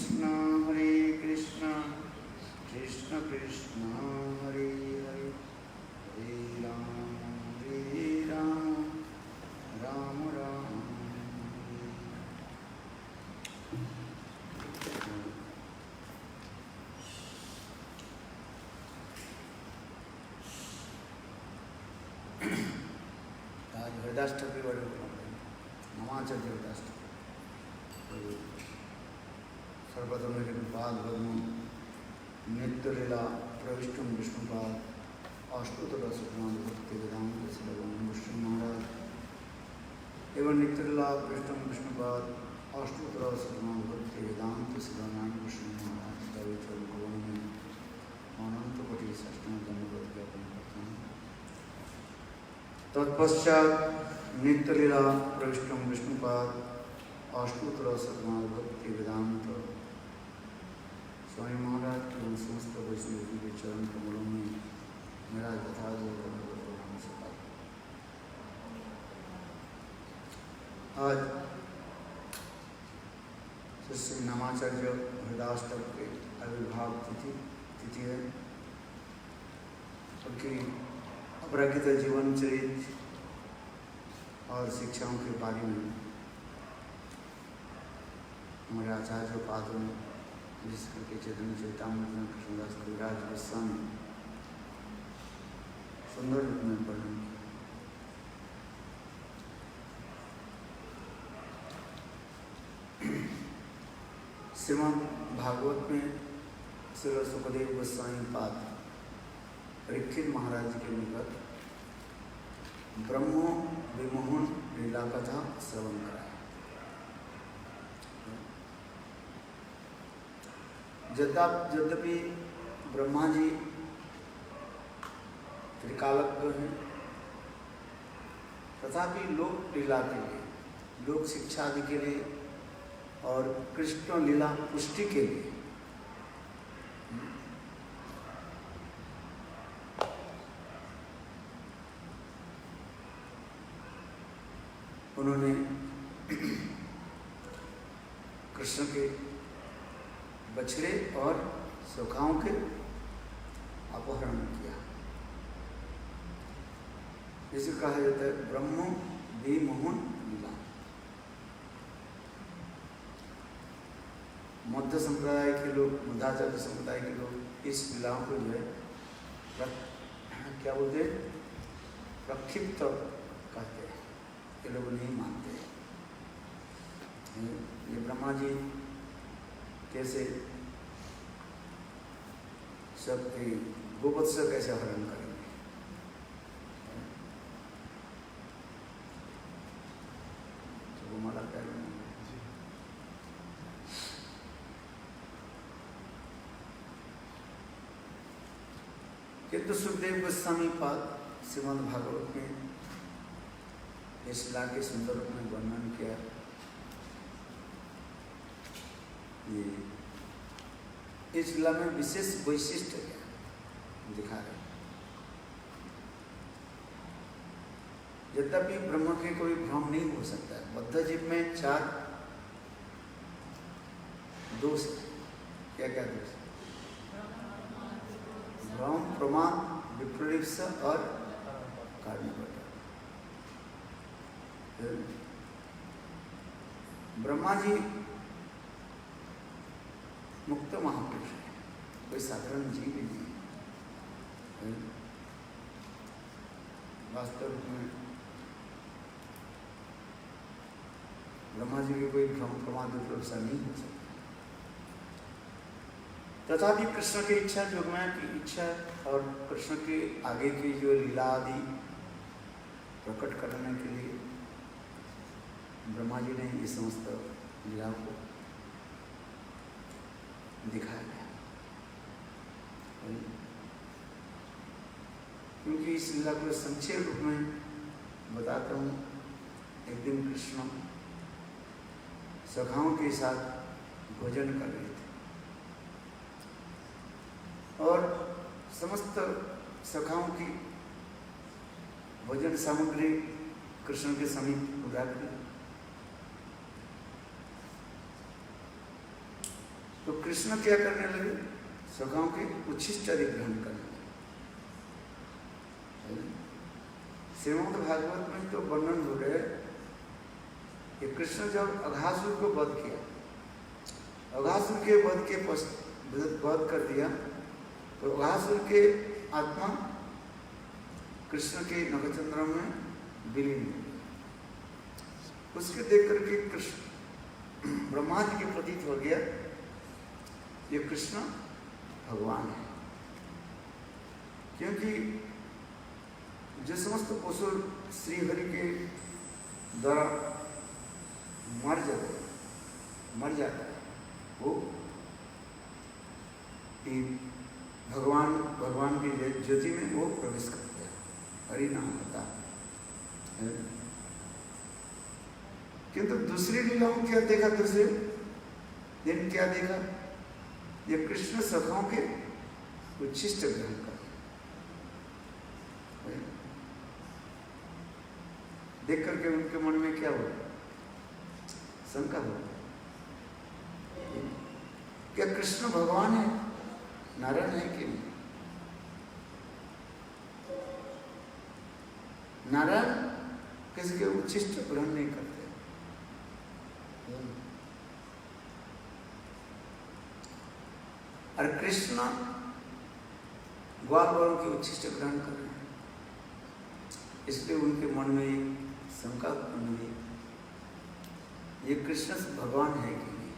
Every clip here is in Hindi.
कृष्ण कृष्ण कृष्ण हरे हरे हरे राम राम राम आज हृदयाष्टमी बड़े नमाचार्य हृदयाष्टमी सर्वप्रथम पाद पद्म नित्य लीला प्रविष्टुम विष्णुपाद अष्टोत्तर सुखमान भक्ति वेदांत श्रीभगवान विष्णु महाराज एवं नित्य लीला प्रविष्टुम विष्णुपाद अष्टोत्तर सुखमान भक्ति वेदांत श्रीभगवान विष्णु महाराज पवित्र भगवान में अनंत कोटि सष्टम धन्यवाद ज्ञापन करता हूँ। तत्पश्चात नित्य लीला प्रविष्टुम विष्णुपाद अष्टोत्तर सुखमान भक्ति वेदांत स्वामी महाराज के समस्त वैष्णव जी के चरण कमलों में मेरा यथार्थ प्रणाम सका। आज श्री नामाचार्य हृदयाष्टक के आविर्भाव तिथि है, उनकी अपराकृत जीवन चरित्र और शिक्षाओं के बारे में हमारे आचार्य पादों में विशेष करके चैतन्य चैतामृत कृष्णदास कविराज गोस्वामी सुंदर रूप में वर्णन किया। श्रीमद् भागवत में श्री सुखदेव गोस्वामी पाद परीक्षित महाराज के निकट ब्रह्म विमोहन लीला कथा श्रवण कराया। यद्यपि ब्रह्मा जी त्रिकालज्ञ हैं, तथापि लोक लीला के लिए, लोक शिक्षा आदि के लिए और कृष्ण लीला पुष्टि के लिए उन्होंने कृष्ण के बछड़े और सखाओं के अपहरण किया। जिसे कहा जाता है ब्रह्म विमोहन लीला। मध्य संप्रदाय के लोग, मध्वाचार्य संप्रदाय के लोग इस लीलाओं को जो है क्या बोलते हैं, प्रक्षिप्त कहते हैं। ये लोग नहीं मानते। ये ब्रह्मा जी कैसे सब गोवत्स कैसे हरण करेंगे, तो वो माला क्या किंतु सुखदेव गोस्वामी पाद श्रीमद् भागवत में इस लीला के सुंदर रूप में वर्णन किया। ये इस लीला में विशेष वैशिष्ट दिखा रहे। यद्यपि ब्रह्म के कोई भ्रम नहीं हो सकता है। बद्ध जीव में 4 दोष है। क्या क्या दोष? भ्रम, प्रमाद, विप्रोलिप्स और कारणीभूत। ब्रह्मा जी मुक्त महापुरुष है, कोई साधारण जीव ही नहीं है। वास्तव में ब्रह्मा जी के कोई भ्रम, प्रमाद, विप्रोलिप्स नहीं हो सकता। तथापि कृष्ण की इच्छा, जोगमाया की इच्छा और कृष्ण के आगे की जो लीला आदि प्रकट करने के लिए ब्रह्मा जी ने इस समस्त लीला को दिखाया गया। क्योंकि इस लीला को संक्षेप रूप में बताता हूँ। एक दिन कृष्ण सखाओं के साथ भोजन कर रहे थे और समस्त सखाओं की भोजन सामग्री कृष्ण के समीप रख दी। तो कृष्ण क्या करने लगे? सखाओं के उच्छिष्ट आदि ग्रहण करने लगे। श्रीमद् भागवत में तो वर्णन हो रहे कि कृष्ण जब अघासुर को वध किया, अघासुर के वध कर दिया, तो अघासुर के आत्मा कृष्ण के नखचंद्र में विलीन हो गई। उसके देख करके कृष्ण ब्रह्मा जी के प्रतीत हो गया ये कृष्ण भगवान है, क्योंकि जो समस्त पशु श्री हरि के द्वारा मर जाता है वो भगवान की ज्योति में वो प्रवेश करते हैं, हरि नाम होता है। किंतु दूसरी लीलाओं क्या देखा? दूसरे दिन क्या देखा? ये कृष्ण सखाओं के उच्छिष्ट ग्रहण कर देख करके उनके मन में क्या हुआ? शंका हुआ, क्या कृष्ण भगवान है, नारायण है कि नहीं? नारायण किसी के उच्छिष्ट ग्रहण नहीं करते। और कृष्ण ग्वाल वालों की उच्छिष्ट ग्रहण कर रहे हैं, इसलिए उनके मन में एक शंका उत्पन्न हुई, ये कृष्ण भगवान है कि नहीं?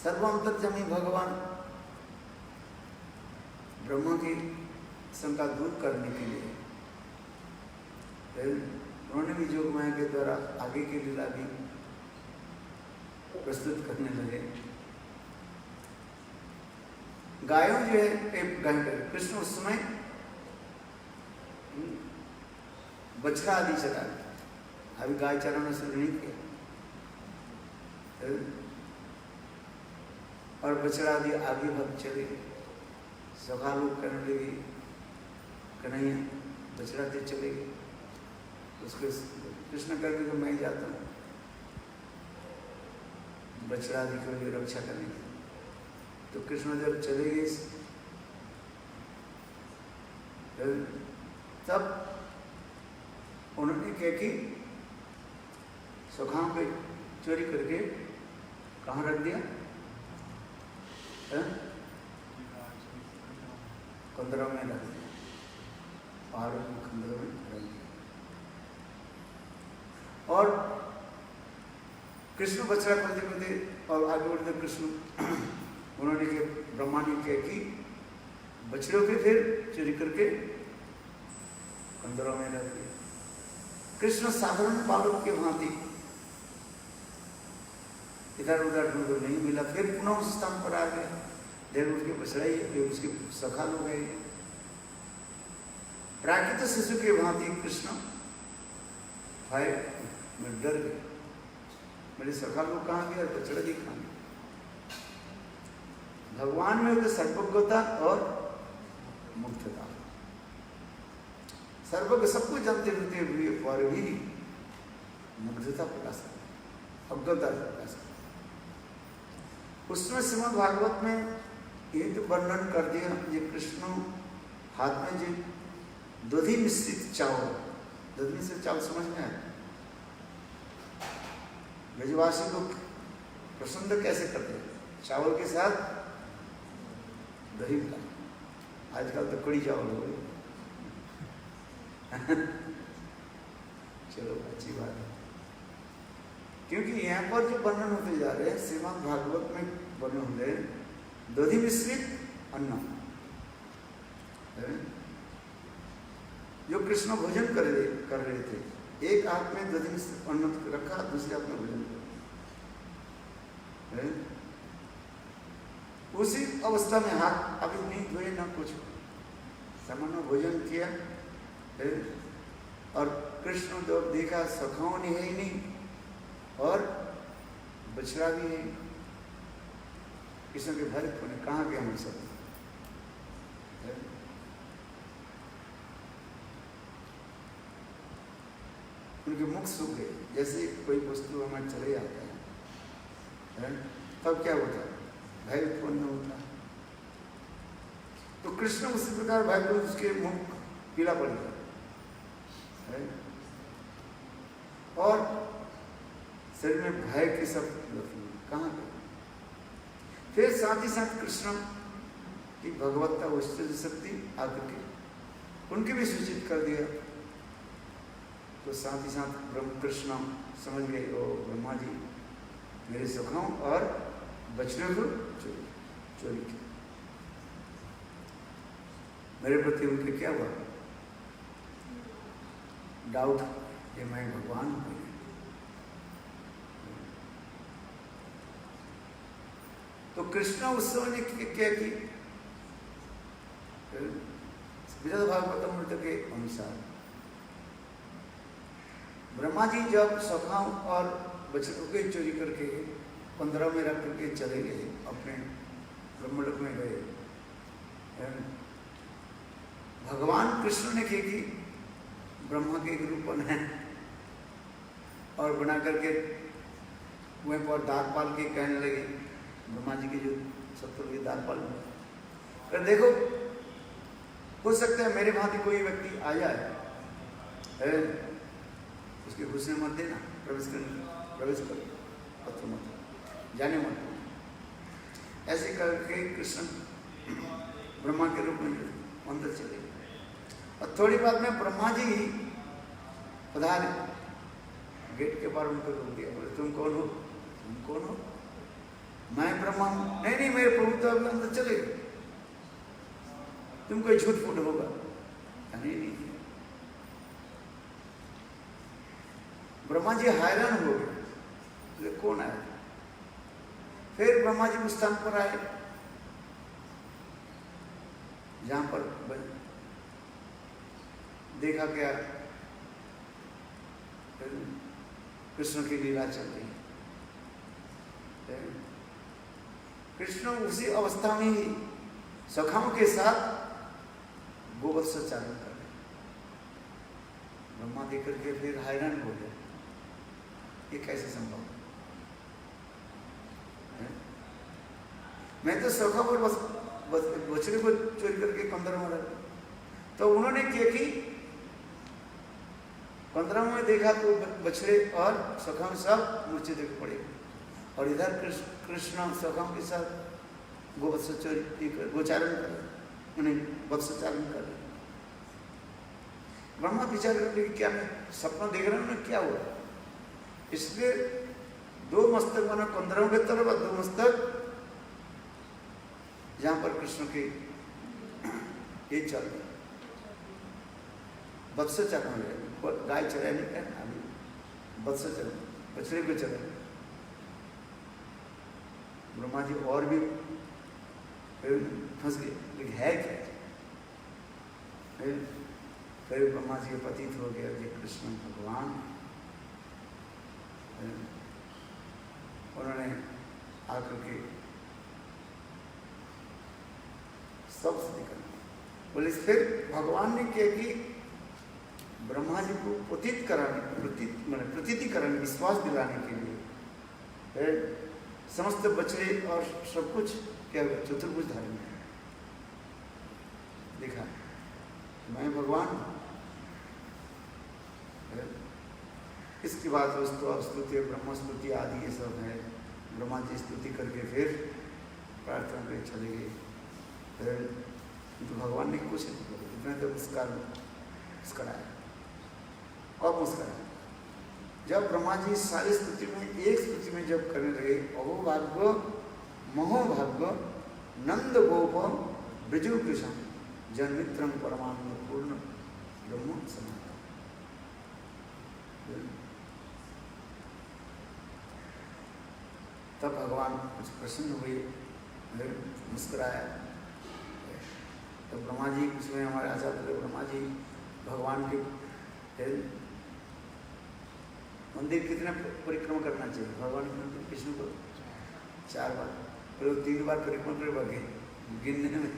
सर्वांतर्यामी भगवान ब्रह्मा की शंका दूर करने के लिए उन्होंने भी योग माया के द्वारा आगे की लीला भी प्रस्तुत करने लगे। गायों जो है कृष्ण उस समय बछड़ा आदि चला, अभी गाय चराना शुरू नहीं किया, और बछड़ा आदि आगे भग चले। सखा लोग करने लगे, कन्हैया बछड़ा दे चले गए, उसके कृष्ण करके तो मैं जाता हूँ बछड़ा आदि के लिए रक्षा करने के। तो कृष्ण जब चले गए तब उन्होंने क्या कि सखाओं पे चोरी करके कहाँ रख दिया? खंडरों में रख दिया, पहाड़ों में खंडरों में रख दिया। और कृष्ण बछड़ा करते करते और आगे बढ़ते कृष्ण उन्होंने के ब्रह्मा ने क्या कि बछड़ों के फिर चोरी करके खंडरों में रख दिया। कृष्ण साधारण बालक के भांति इधर उधर ढूंढ नहीं मिला, फिर पुनः उस स्थान पर आ गया। देर उसके बछड़ा ही उसके सखा लोग गए। प्राकृत शिशु के भांति कृष्ण भाई मैं डर गया, मेरे सखा लोग कहाँ गए, बछड़ा जी कहाँ गए? भगवान में तो सर्वज्ञता और मुक्तता, सर्वज्ञ सब कुछ जानते हुए पर भी मुग्धता प्रकाश कर, अज्ञता प्रकाश कर। उसमें श्रीमद् भागवत में ये तो वर्णन कर दिया, ये कृष्ण हाथ में जो दधि मिश्रित चावल, दधि मिश्रित चावल समझ में आया? ब्रजवासी को प्रसन्न कैसे करते हैं? चावल के साथ दही का, आजकल तो कड़ी चावल हो गई। चलो अच्छी बात है, क्योंकि यहाँ पर जो वर्णन होते जा रहे हैं श्रीमद् भागवत में वर्णन हो रहे दधि मिश्रित अन्न, जो कृष्ण भोजन कर रहे थे। एक हाथ में दधि मिश्रित अन्न रखा, दूसरे हाथ में भोजन कर, उसी अवस्था में हाथ अभी नहीं धोए ना कुछ, सामान्य भोजन किया। और कृष्ण जब देखा सखाओं ने है ही नहीं और बछड़ा भी है, कृष्ण के भक्त होने कहाँ गए हम सब? उनके मुख सूख गए, जैसे कोई वस्तु हमें चले आता है है, तब क्या होता है? भय उत्पन्न होता है। तो कृष्ण उसी प्रकार भय को उसके मुख पीला पड़ गया है और शरीर में भय की सब कहाँ गए? फिर साथ ही साथ कृष्ण की भगवत्ता ऐश्वर्य शक्ति आकर के उनके भी सूचित कर दिया। तो साथ ही साथ ब्रह्म कृष्ण समझ गए, ओ ब्रह्मा जी मेरे सुखाओं और बचनों को चोरी की। मेरे प्रति उनके क्या हुआ? डाउट, ये मैं भगवान हूं। तो कृष्ण उस समय ने क्या की? विरद भागवतम मृत के अनुसार ब्रह्मा जी जब सखाओं और बछड़ों के चोरी करके 15 में रख करके चले गए, अपने ब्रह्मलोक में गए, भगवान कृष्ण ने क्या की? ब्रह्मा के एक रूप बनाए और बना करके वहीं पर दागपाल के कहने लगे, ब्रह्मा जी के जो शत्रु के दागपाल कर देखो, हो सकता है मेरे भांति कोई व्यक्ति आ जाए, उसके घुसने मत देना, प्रवेश कर पत्र मत, जाने मत। ऐसे करके कृष्ण ब्रह्मा के रूप में अंदर चले गए। और थोड़ी बाद में ब्रह्मा जी पधारे, गेट के पार उनको रोक दिया, बोले तुम कौन हो? तुम कौन हो? मैं ब्रह्मा हूं। नहीं नहीं, मेरे प्रभु तो अभी अंदर चले गए, तुम कोई झूठ फूट होगा। नहीं, ब्रह्मा जी हैरान हो गए, कौन आया? फिर ब्रह्मा जी उस स्थान पर आए जहां पर देखा गया कृष्ण की लीला चल रही है। कृष्ण उसी अवस्था में ही सखाओं के साथ गोवत्स चारण कर रहे। ब्रह्मा देख करके फिर हैरान हो गया, ये कैसे संभव है? मैं तो सखा पर बस बछड़े को चोरी करके 15 में रखा। तो उन्होंने क्या की? 15 में देखा तो बछड़े और सखा सब मूर्छित देख पड़े, और इधर कृष्ण सखा के साथ गोवत्स चोरी गोचारण कर रहे, उन्हें वत्सचारण कर रहे। ब्रह्मा विचार करते कि क्या मैं सपना देख रहा हूं ना, क्या हुआ? इसलिए 2 मस्तक बना 15 के तरफ और 2 मस्तक जहां पर कृष्ण के ये चल रहे वत्स चरण रहे, गाय चराए नहीं कहना, अभी वत्स चरण बछड़े को चरा। ब्रह्मा जी और भी फंस गए, लेकिन है क्या? फिर ब्रह्मा जी के प्रतीत हो गया कि कृष्ण भगवान। उन्होंने आकर के सब निकल बोले। फिर भगवान ने क्या कि ब्रह्मा जी को प्रतीत कराने, प्रतीति कराने, विश्वास दिलाने के लिए समस्त बछड़े और सब कुछ क्या हुआ? चतुर्भुज धारण दिखा, मैं भगवान हूं। इसके बाद स्तुति ब्रह्म स्तुति आदि ये सब है। ब्रह्मा जी स्तुति करके फिर प्रार्थना पे चले गए। फिर तो भगवान ने कुछ इतने तो मुस्कराया। कब मुस्कराया? जब ब्रह्मा जी सारी स्तुति में एक स्तुति में जब करने लगे, अहोभाग्य महोभाग्य नंद गोप ब्रजु कृष्ण जन्मित्रम परमानंद पूर्ण ब्रह्म सनातन। तब भगवान कुछ प्रसन्न हुए, मुस्कुराया। तो ब्रह्मा जी उसमें हमारे आचार्य ब्रह्मा जी भगवान के मंदिर कितने परिक्रमा करना चाहिए? भगवान के मंदिर विष्णु को 4 बार, फिर 3 बार परिक्रमा कर भागे गिनने में।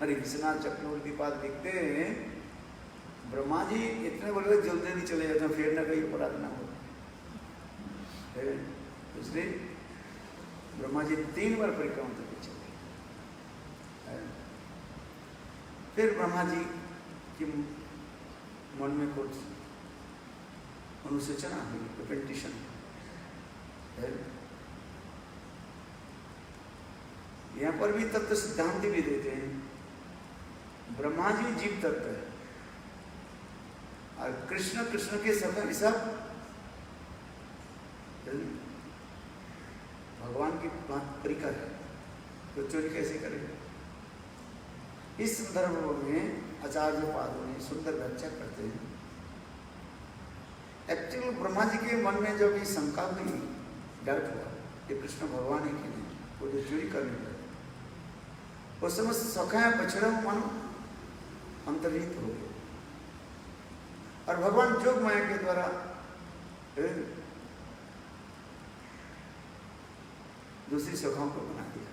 अरे विश्वनाथ चक्रवर्ती पाद लिखते हैं, ब्रह्मा जी इतने बड़े जल्दी नहीं चले जाते, फिर ना कहीं अपराध ना हो। इसलिए ब्रह्मा जी 3 बार परिक्रमा करके चले। फिर ब्रह्मा जी के मन में कुछ अनुसूचना हुई, रिपेंटेशन। यहाँ पर भी तत्व सिद्धांत भी देते हैं, ब्रह्मा जी जीव तत्व है और कृष्ण कृष्ण के सब सब भगवान की परिकर है, तो चोरी कैसे करेगा? इस संदर्भ में आचार्य पादों ने सुंदर व्याख्या करते हैं। एक्चुअली ब्रह्मा जी के मन में जब ये शंका हुई, डर हुआ कि कृष्ण भगवान है कि नहीं, वो जो चोरी करने लगे, उस समय सखा बछड़ा मन अंतर्हित हो गए और भगवान जोग माया के द्वारा दूसरी सखाओं को बना दिया।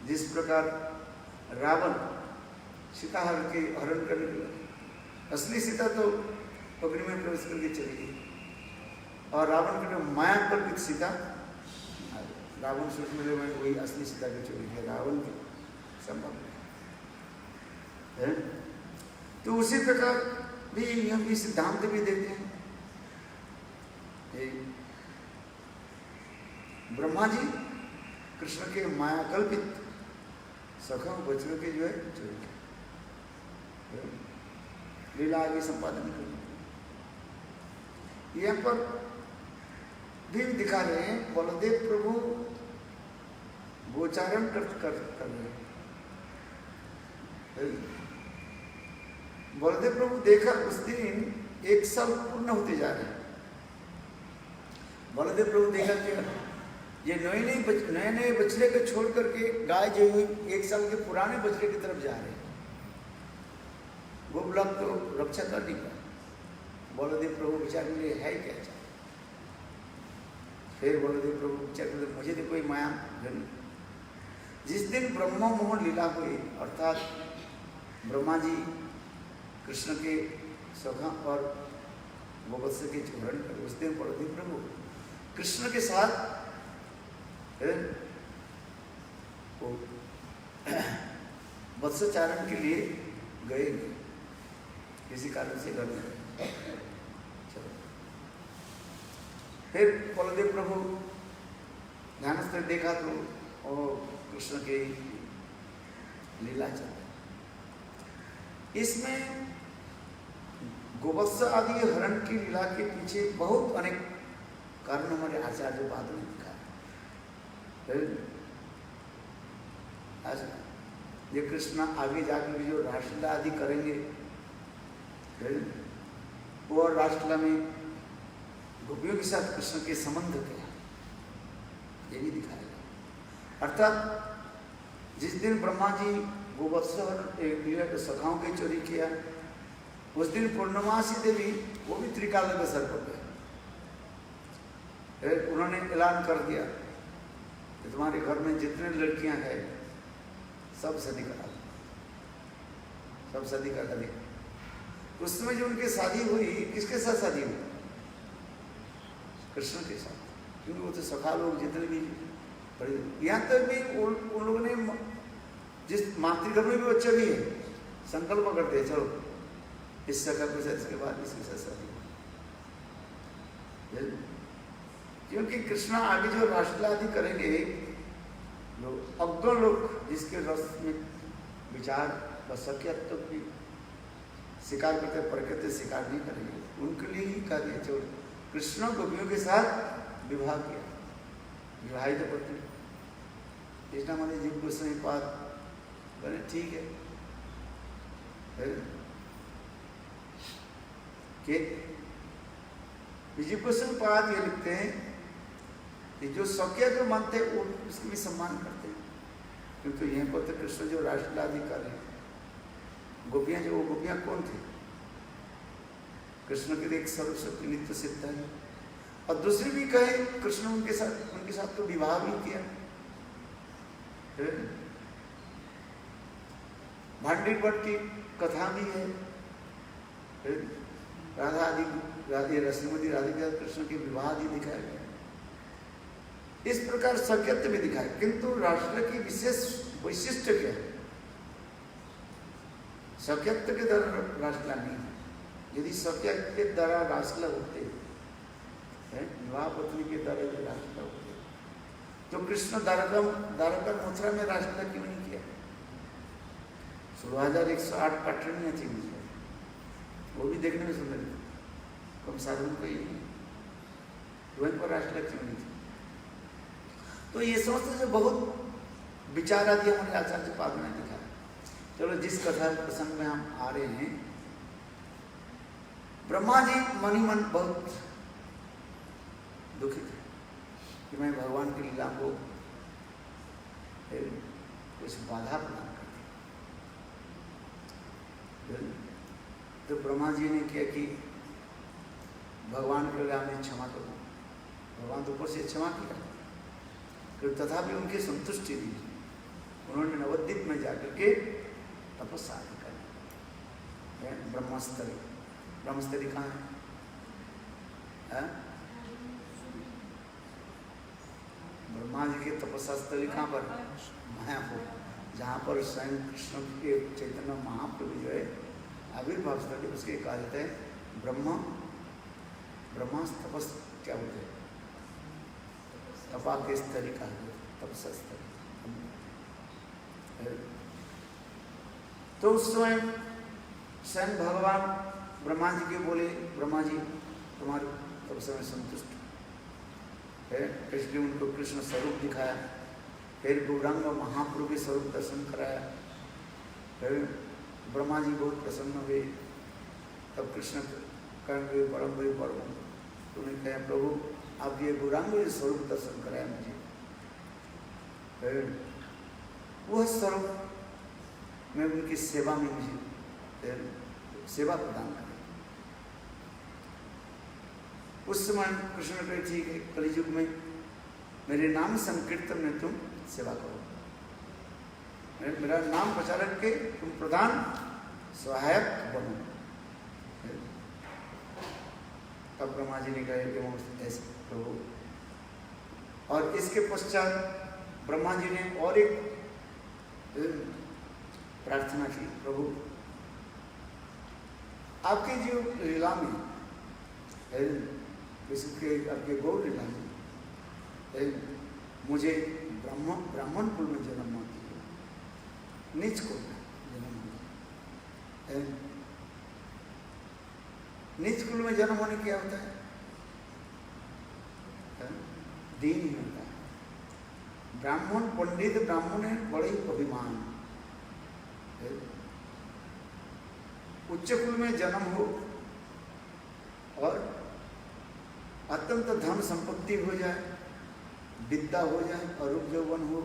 जिस प्रकार रावण सीता के हरण करने के लिए, असली सीता तो अग्नि में प्रवेश करके चली गई और रावण के माया कल्पित सीता, रावण सूक्ष्म में वही असली सीता की चोरी है, रावण की संभव है। तो उसी प्रकार भी हम भी सिद्धांत भी देते हैं, ब्रह्मा जी कृष्ण के माया कल्पित सखा बच्चों के जो है चोरी किया, लीला आगे संपादन कर। यहाँ पर भी दिखा रहे हैं, बलदेव प्रभु गोचारण कर रहे हैं। बलदेव प्रभु देखा उस दिन 1 साल पूर्ण होते जा रहे हैं। बलदेव प्रभु देखा कि ये नए नए बछड़े को छोड़ करके गाय जो हुई 1 साल के पुराने बछड़े की तरफ जा रहे हैं। वो ब्लॉक तो रक्षा कर नहीं पाए। बलदेव प्रभु विचार के लिए है क्या चाहे। फिर बलदेव प्रभु विचार के मुझे तो कोई माया नहीं। जिस दिन ब्रह्मा मोहन लीला हुई, अर्थात ब्रह्मा जी कृष्ण के सखा और गोवत्स के हरण कर, उस दिन बलदेव प्रभु कृष्ण के साथ वत्सचारण के लिए गए, किसी कारण से घर में। चलो फिर बलदेव प्रभु ध्यान से देखा तो और कृष्ण के लीला चल रही। इसमें गोवत्स आदि हरण की लीला के पीछे बहुत अनेक कारण हमारे आचार्य बाद में दिखा है। ये कृष्ण आगे जाकर जो रासलीला आदि करेंगे, वो रासलीला में गोपियों के साथ कृष्ण के संबंध क्या, ये भी दिखाएगा। अर्थात जिस दिन ब्रह्मा जी गोवत्स लीला के सखाओं की चोरी किया, उस दिन पूर्णमासी देवी वो भी त्रिकाल में सर पड़ गए। उन्होंने ऐलान कर दिया कि तुम्हारे घर में जितने लड़कियां हैं सब शादी करा दो, सब शादी करा दे। उस समय जो उनकी शादी हुई, किसके साथ शादी हुई? कृष्ण के साथ, क्योंकि वो तो सखा लोग जितने भी बड़े, यहाँ तक भी उन लोगों ने जिस मातृघर में भी बच्चा भी है, संकल्प करते हैं चलो इस सखा के साथ, इसके बाद इसके साथ शादी। क्योंकि कृष्ण आगे जो रासलीला आदि करेंगे, लोग अज्ञ लोग जिसके रस में विचार व सख्यत्व भी स्वीकार करते, प्रकृति स्वीकार नहीं करेंगे, उनके लिए ही कहा गया। जो कृष्ण गोपियों के साथ विवाह किया, विवाहित पत्नी कृष्णा माने जीव गोस्वामी पाद बोले ठीक है कि विजय गोस्वामी पाद ये लिखते हैं कि जो सख्य जो मानते हैं वो उसकी भी सम्मान करते हैं, क्योंकि यहाँ पर तो कृष्ण जो रासलीला आदि कर रहे हैं, गोपियाँ जो, वो गोपियाँ कौन थी? कृष्ण के एक सर्वशक्ति नित्य सिद्ध है। और दूसरी भी कहे कृष्ण उनके साथ तो विवाह भी किया। भांडी भट्ट की कथा भी है, राधा आदि, राधे श्रीमती राधिका कृष्ण के विवाह आदि दिखाया गया। इस प्रकार सख्यत्व भी दिखाए, किंतु रासलीला की विशेष वैशिष्ट क्या है? सख्यत्व के द्वारा रासलीला नहीं है। यदि सख्यत्व के द्वारा रासलीला होते हैं, विवाह पत्नी के द्वारा रासलीला होते, तो कृष्ण द्वारका मथुरा में रासलीला क्यों नहीं किया? 16,108 पाटनियाँ थी मुझे, वो भी देखने में सुंदर थी, कम साधन कोई नहीं, वहीं पर रासलीला क्यों नहीं थी? तो ये सोचते जो बहुत विचार आदि हमारे आचार्य पाद ने लिखा है। चलो जिस कथा प्रसंग में हम आ रहे हैं, ब्रह्मा जी मन ही मन बहुत दुखित है कि मैं भगवान की लीला को कुछ बाधा प्रदान कर दी। तो ब्रह्मा जी ने किया कि भगवान के लीला में क्षमा करो। भगवान तो ऊपर से क्षमा किया, तथापि उनकी संतुष्टि दी। उन्होंने नवद्वीप में जाकर के तपस्या करी, ब्रह्मस्थली। ब्रह्मस्थली कहाँ है? ब्रह्मा जी के तपस्या स्थली कहाँ पर? मायापुर, जहाँ पर स्वयं कृष्ण के चैतन्य महाप्रभु जो है आविर्भाव स्थली, उसके कहा जाता है ब्रह्मा तपस क्या होते हैं? तपा के स्थली कहा जाता है, तपस्या स्थली। तो उस समय स्वयं भगवान ब्रह्मा जी के बोले, ब्रह्मा जी तुम्हारे तपस्या में संतुष्ट है, इसलिए उनको कृष्ण स्वरूप दिखाया। फिर गौरांग महाप्रभु के स्वरूप दर्शन कराया। फिर ब्रह्मा जी बहुत प्रसन्न हुए। तब कृष्ण कहेंगे परम भाई परम, तो उन्हें कहा प्रभु आप ये गौरांग स्वरूप दर्शन कराया मुझे। फिर वह स्वरूप में उनकी सेवा में मुझे सेवा प्रदान करें। उस समय कृष्ण कहे ठीक है, कलियुग में मेरे नाम संकीर्तन में तुम सेवा करो, मेरा नाम प्रचारक के तुम प्रधान सहायक बनो। तब ब्रह्मा जी ने कहा ऐसे प्रभु। और इसके पश्चात ब्रह्मा जी ने और एक प्रार्थना की, प्रभु आपके जो लीला में आपके गौर लीला में मुझे ब्राह्मण कुल में जन्म मत दीजिए, नीच कुल में जन्म होगा। नीच कुल में जन्म होने क्या होता है? दीन ही होता है। ब्राह्मण पंडित ब्राह्मण है, बड़े ही अभिमान। उच्च कुल में जन्म हो और अत्यंत धन संपत्ति हो जाए, विद्या हो जाए और रूप यौवन हो,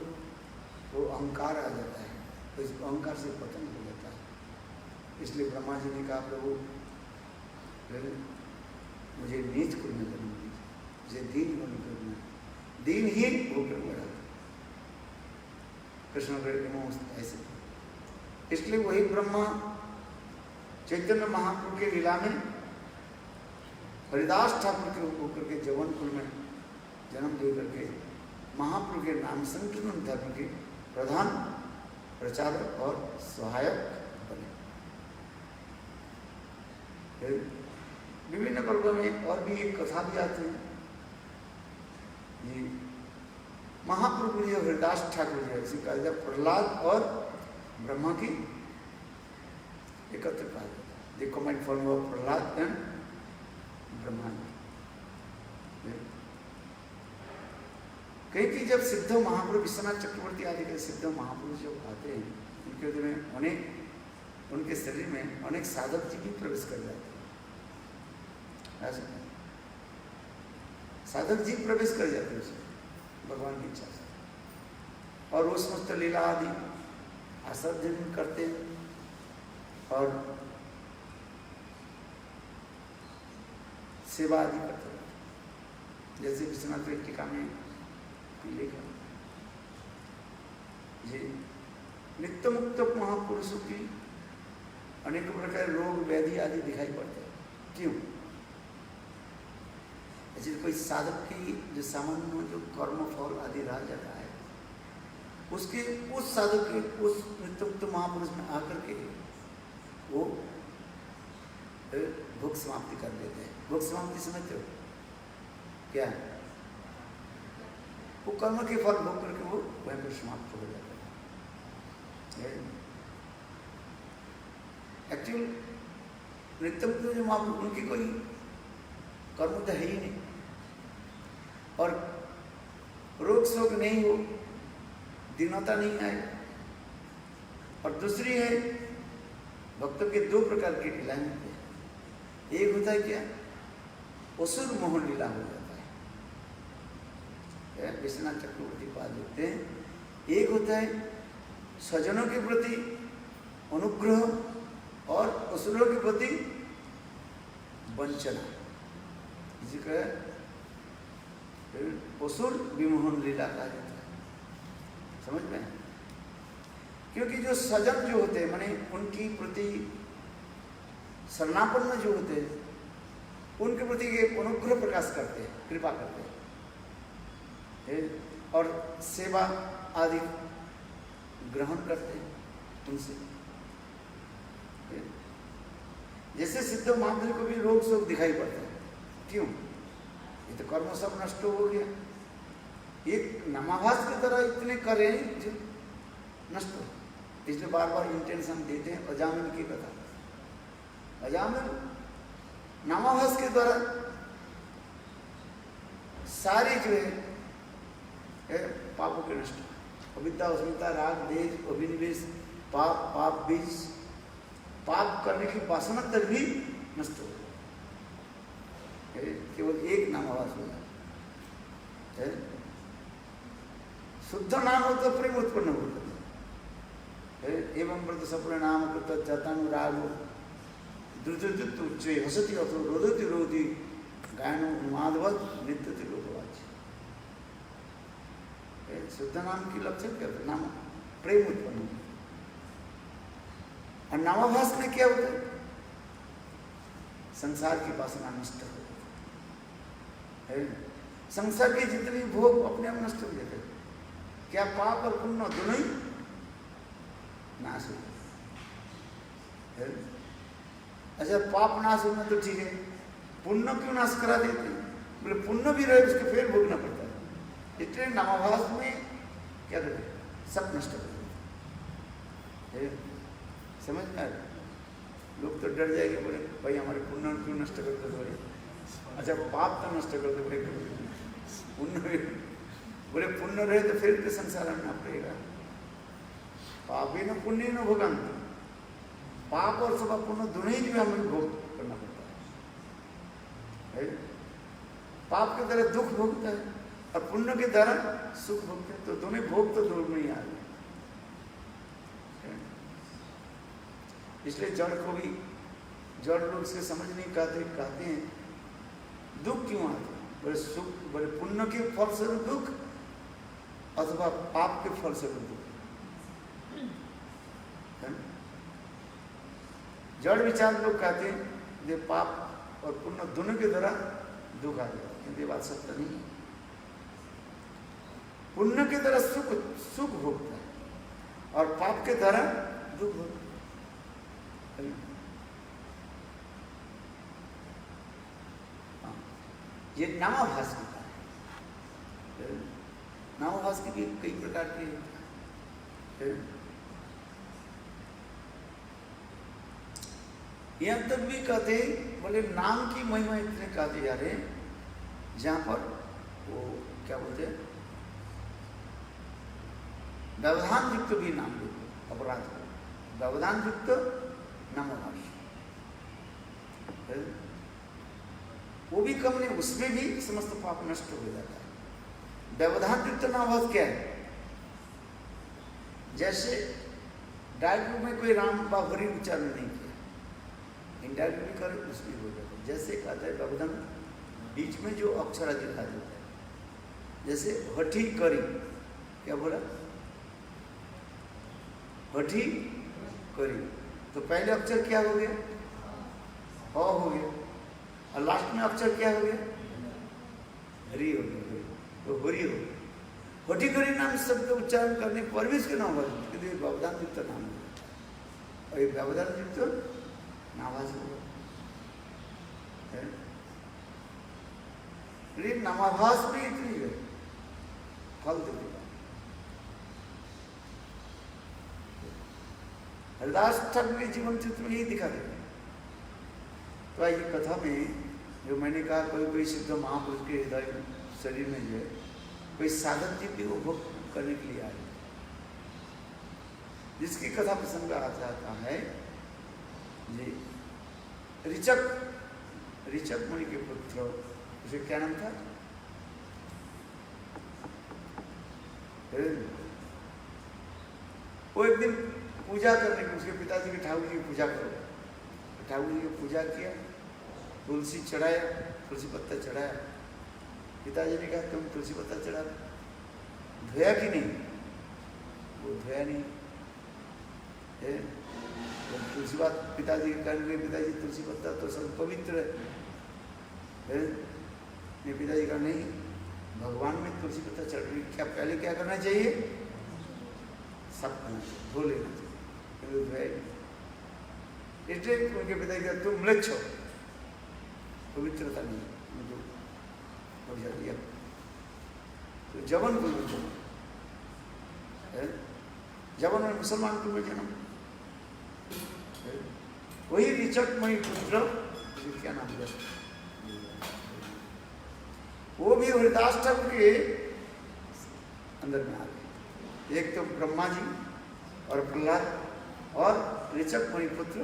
तो अहंकार आ जाता है, तो इस अहंकार से पतन हो जाता है। इसलिए ब्रह्मा जी ने कहा प्रभु मुझे नीच कुल में जन्म दीजिए, मुझे दीन बनकर दीनहीन होकर मरा। कृष्ण ऐसे, इसलिए वही ब्रह्मा चैतन्य महाप्रभु के लीला में हरिदास ठाकुर के होकर के जवन कुल में जन्म दे करके महाप्रभु के नाम संकीर्तन धर्म के प्रधान प्रचारक और सहायक बने। विभिन्न पर्वों में और भी एक कथा भी आती है। ये महाप्रभु जी हरिदास ठाकुर जी ऐसी कहा जाता, प्रहलाद और ब्रह्मा की एकत्र कहा जाता है। The common form of Prahlad and Brahma. कहीं कि जब सिद्ध महापुरुष विश्वनाथ चक्रवर्ती आदि के सिद्ध महापुरुष जब आते हैं, उनके हृदय में अनेक, उनके शरीर में अनेक साधक जी भी प्रवेश कर जाते हैं। ऐसे साधक जी प्रवेश कर जाते हैं उसमें भगवान की इच्छा से, और वो समस्त लीला आदि आस्वादन करते हैं और सेवा आदि करते हैं। जैसे विश्वनाथ टीका में लिखा जी, नित्य मुक्त महापुरुषों की अनेक प्रकार रोग व्याधि आदि दिखाई पड़ते हैं। क्यों? ऐसे कोई साधक की जो सामान्य जो कर्म फल आदि रह जाता है, उसके उस साधक के उस नित्य महापुरुष में आकर के वो भोग समाप्ति कर देते हैं। भोग समाप्ति समझते हो क्या? वो कर्म के फल भोग करके वो वहीं पर समाप्त हो जाता है। एक्चुअल नित्य जो महापुरुष उनकी कोई कर्म तो है ही नहीं, और रोग शोक नहीं हो, दीनता नहीं आए। और दूसरी है भक्तों के दो प्रकार की लीलाएं होती है। एक होता है क्या? असुर मोहन लीला हो जाता है, विश्वनाथ चक्रवर्ती पाद होते हैं। एक होता है स्वजनों के प्रति अनुग्रह और असुरों के प्रति वंचना, जिसका असुर विमोहन लीला कहा जाता है। समझ में? क्योंकि जो सजन जो होते हैं, माने उनकी प्रति शरणापन्न जो होते हैं, उनके प्रति एक अनुग्रह प्रकाश करते हैं, कृपा करते हैं और सेवा आदि ग्रहण करते हैं उनसे। जैसे सिद्ध महापुरुष को भी रोग शोक दिखाई पड़ता है, क्यों? ये तो कर्म सब नष्ट हो गया। एक नामाभास की तरह इतने करें जो नष्ट हो, इसलिए बार बार इंटेंशन देते हैं। अजामिल की कथा, अजामिल नामाभास के द्वारा सारे जो है पापों के नष्ट, अविद्या अस्मिता राग देश अभिनिवेश पाप पाप बीज, पाप करने की वासना तक भी नष्ट हो, केवल एक नामाभास हो जाए। शुद्ध नाम हो तो प्रेम उत्पन्न होता है। एवं व्रत सप्र नाम कृत चतानुराग द्रुत उच्चे हसती अथो रोदती रोदी गायनो उन्मादवत नृत्यति लोकवाच। शुद्ध नाम की लक्षण क्या होता है? नाम प्रेम उत्पन्न होता है। और नामाभास में क्या होता है? संसार की वासना नष्ट हो जाती है। संसार के जितने भोग अपने आप नष्ट हो जाते हैं। क्या पाप और पुण्य दोनों ही नाश हो जाते हैं। अच्छा, पाप नाश होना तो ठीक है, पुण्य क्यों नाश करा देते हैं? बोले पुण्य भी रहे उसके फिर भोगना पड़ता है। इसलिए नामाभास में क्या करते हैं? सब नष्ट कर देते हैं। समझ में आए? लोग तो डर जाएंगे, बोले भाई हमारे पुण्य क्यों नष्ट करते थे? अच्छा, पाप तो नष्ट करते, बोले पुण्य, बोले पुण्य रहे तो फिर तो संसार में ना पड़ेगा। पाप ही न पुण्य न भोगन, पाप और सब पुण्य दोनों ही जो हमें भोग करना पड़ता है। पाप की तरह दुख भोगता है और पुण्य की तरह सुख भोगते हैं, तो दोनों भोग तो दूर नहीं आ रहे। इसलिए जड़ को भी, जड़ लोग से समझ नहीं कहते हैं दुख क्यों आते? बोले सुख, बोले पुण्य के फल से दुख अथवा पाप के फल से दुख। जड़ विचार लोग कहते हैं ये पाप और पुण्य दोनों के द्वारा दुख आ गया, किंतु ये बात सत्य नहीं है। पुण्य के द्वारा सुख भोगता है और पाप के द्वारा दुख भोगता है। ये नामाभास की बात है। नामाभास की भी कई प्रकार के, यहां तक भी कहते बोले नाम की महिमा इतने कहते जा रहे हैं जहां पर वो क्या बोलते हैं, व्यवधान युक्त भी नाम देते, अपराध को व्यवधान युक्त नामाभास, वो भी कम नहीं, उसमें भी समस्त पाप नष्ट हो जाता है। व्यवधान युक्त नामाभास क्या है? जैसे डायरेक्ट में कोई राम बाबरी उच्चारण नहीं किया, इनडायरेक्ट भी करे उसमें हो जाता है। जैसे कहता है व्यवधान बीच में जो अक्षर आदि आ जाता है, जैसे हठी करी, क्या बोला? हठी करी, तो पहले अक्षर क्या हो गया? हो गया, और लास्ट में अक्षर क्या हो गया? हरि हो गया, तो हरि हो। होटी करी नाम शब्द उच्चारण करने पर भी इसके नाम क्योंकि व्यवधान युक्त नाम है, और ये व्यवधान युक्त नाभास होगा। नामाभास भी इतनी है, फल देगा। हरिदास ठाकुर के जीवन चित्र में यही दिखा देगा। तो ये कथा में जो मैंने कहा, कोई कोई सिद्ध महापुरुष के हृदय शरीर में जो है कोई साधक जीव भी उपभोग करने के लिए आए, जिसकी कथा प्रसंग आता है जी ऋचक मुनि के पुत्र, उसे क्या नाम था? वो एक दिन पूजा करने के, उसके पिताजी के ठाकुर जी की पूजा करो, ठाकुर जी की पूजा किया, तुलसी चढ़ाया, तुलसी पत्ता चढ़ाया। पिताजी ने कहा तुम तुलसी पत्ता चढ़ा, धोया कि नहीं? वो धोया नहीं है। तुलसी बात पिताजी के कहने, पिताजी तुलसी पत्ता तो सब पवित्र है। नहीं, पिताजी का नहीं, भगवान में तुलसी पत्ता चढ़ रही, क्या पहले क्या करना चाहिए? सब करना चाहिए, धो लेना चाहिए, इसलिए उनके पिताजी का तुम म्लेच्छ हो, पवित्रता नहीं मुझे समझा दिया। तो जबन कुल में जन्म, जबन में मुसलमान कुल में जन्म, वही ऋचक मणि पुत्र, क्या नाम है, वो भी हरिदास ठाकुर के अंदर में आ गए। एक तो ब्रह्मा जी और प्रहलाद और ऋचक मणि पुत्र,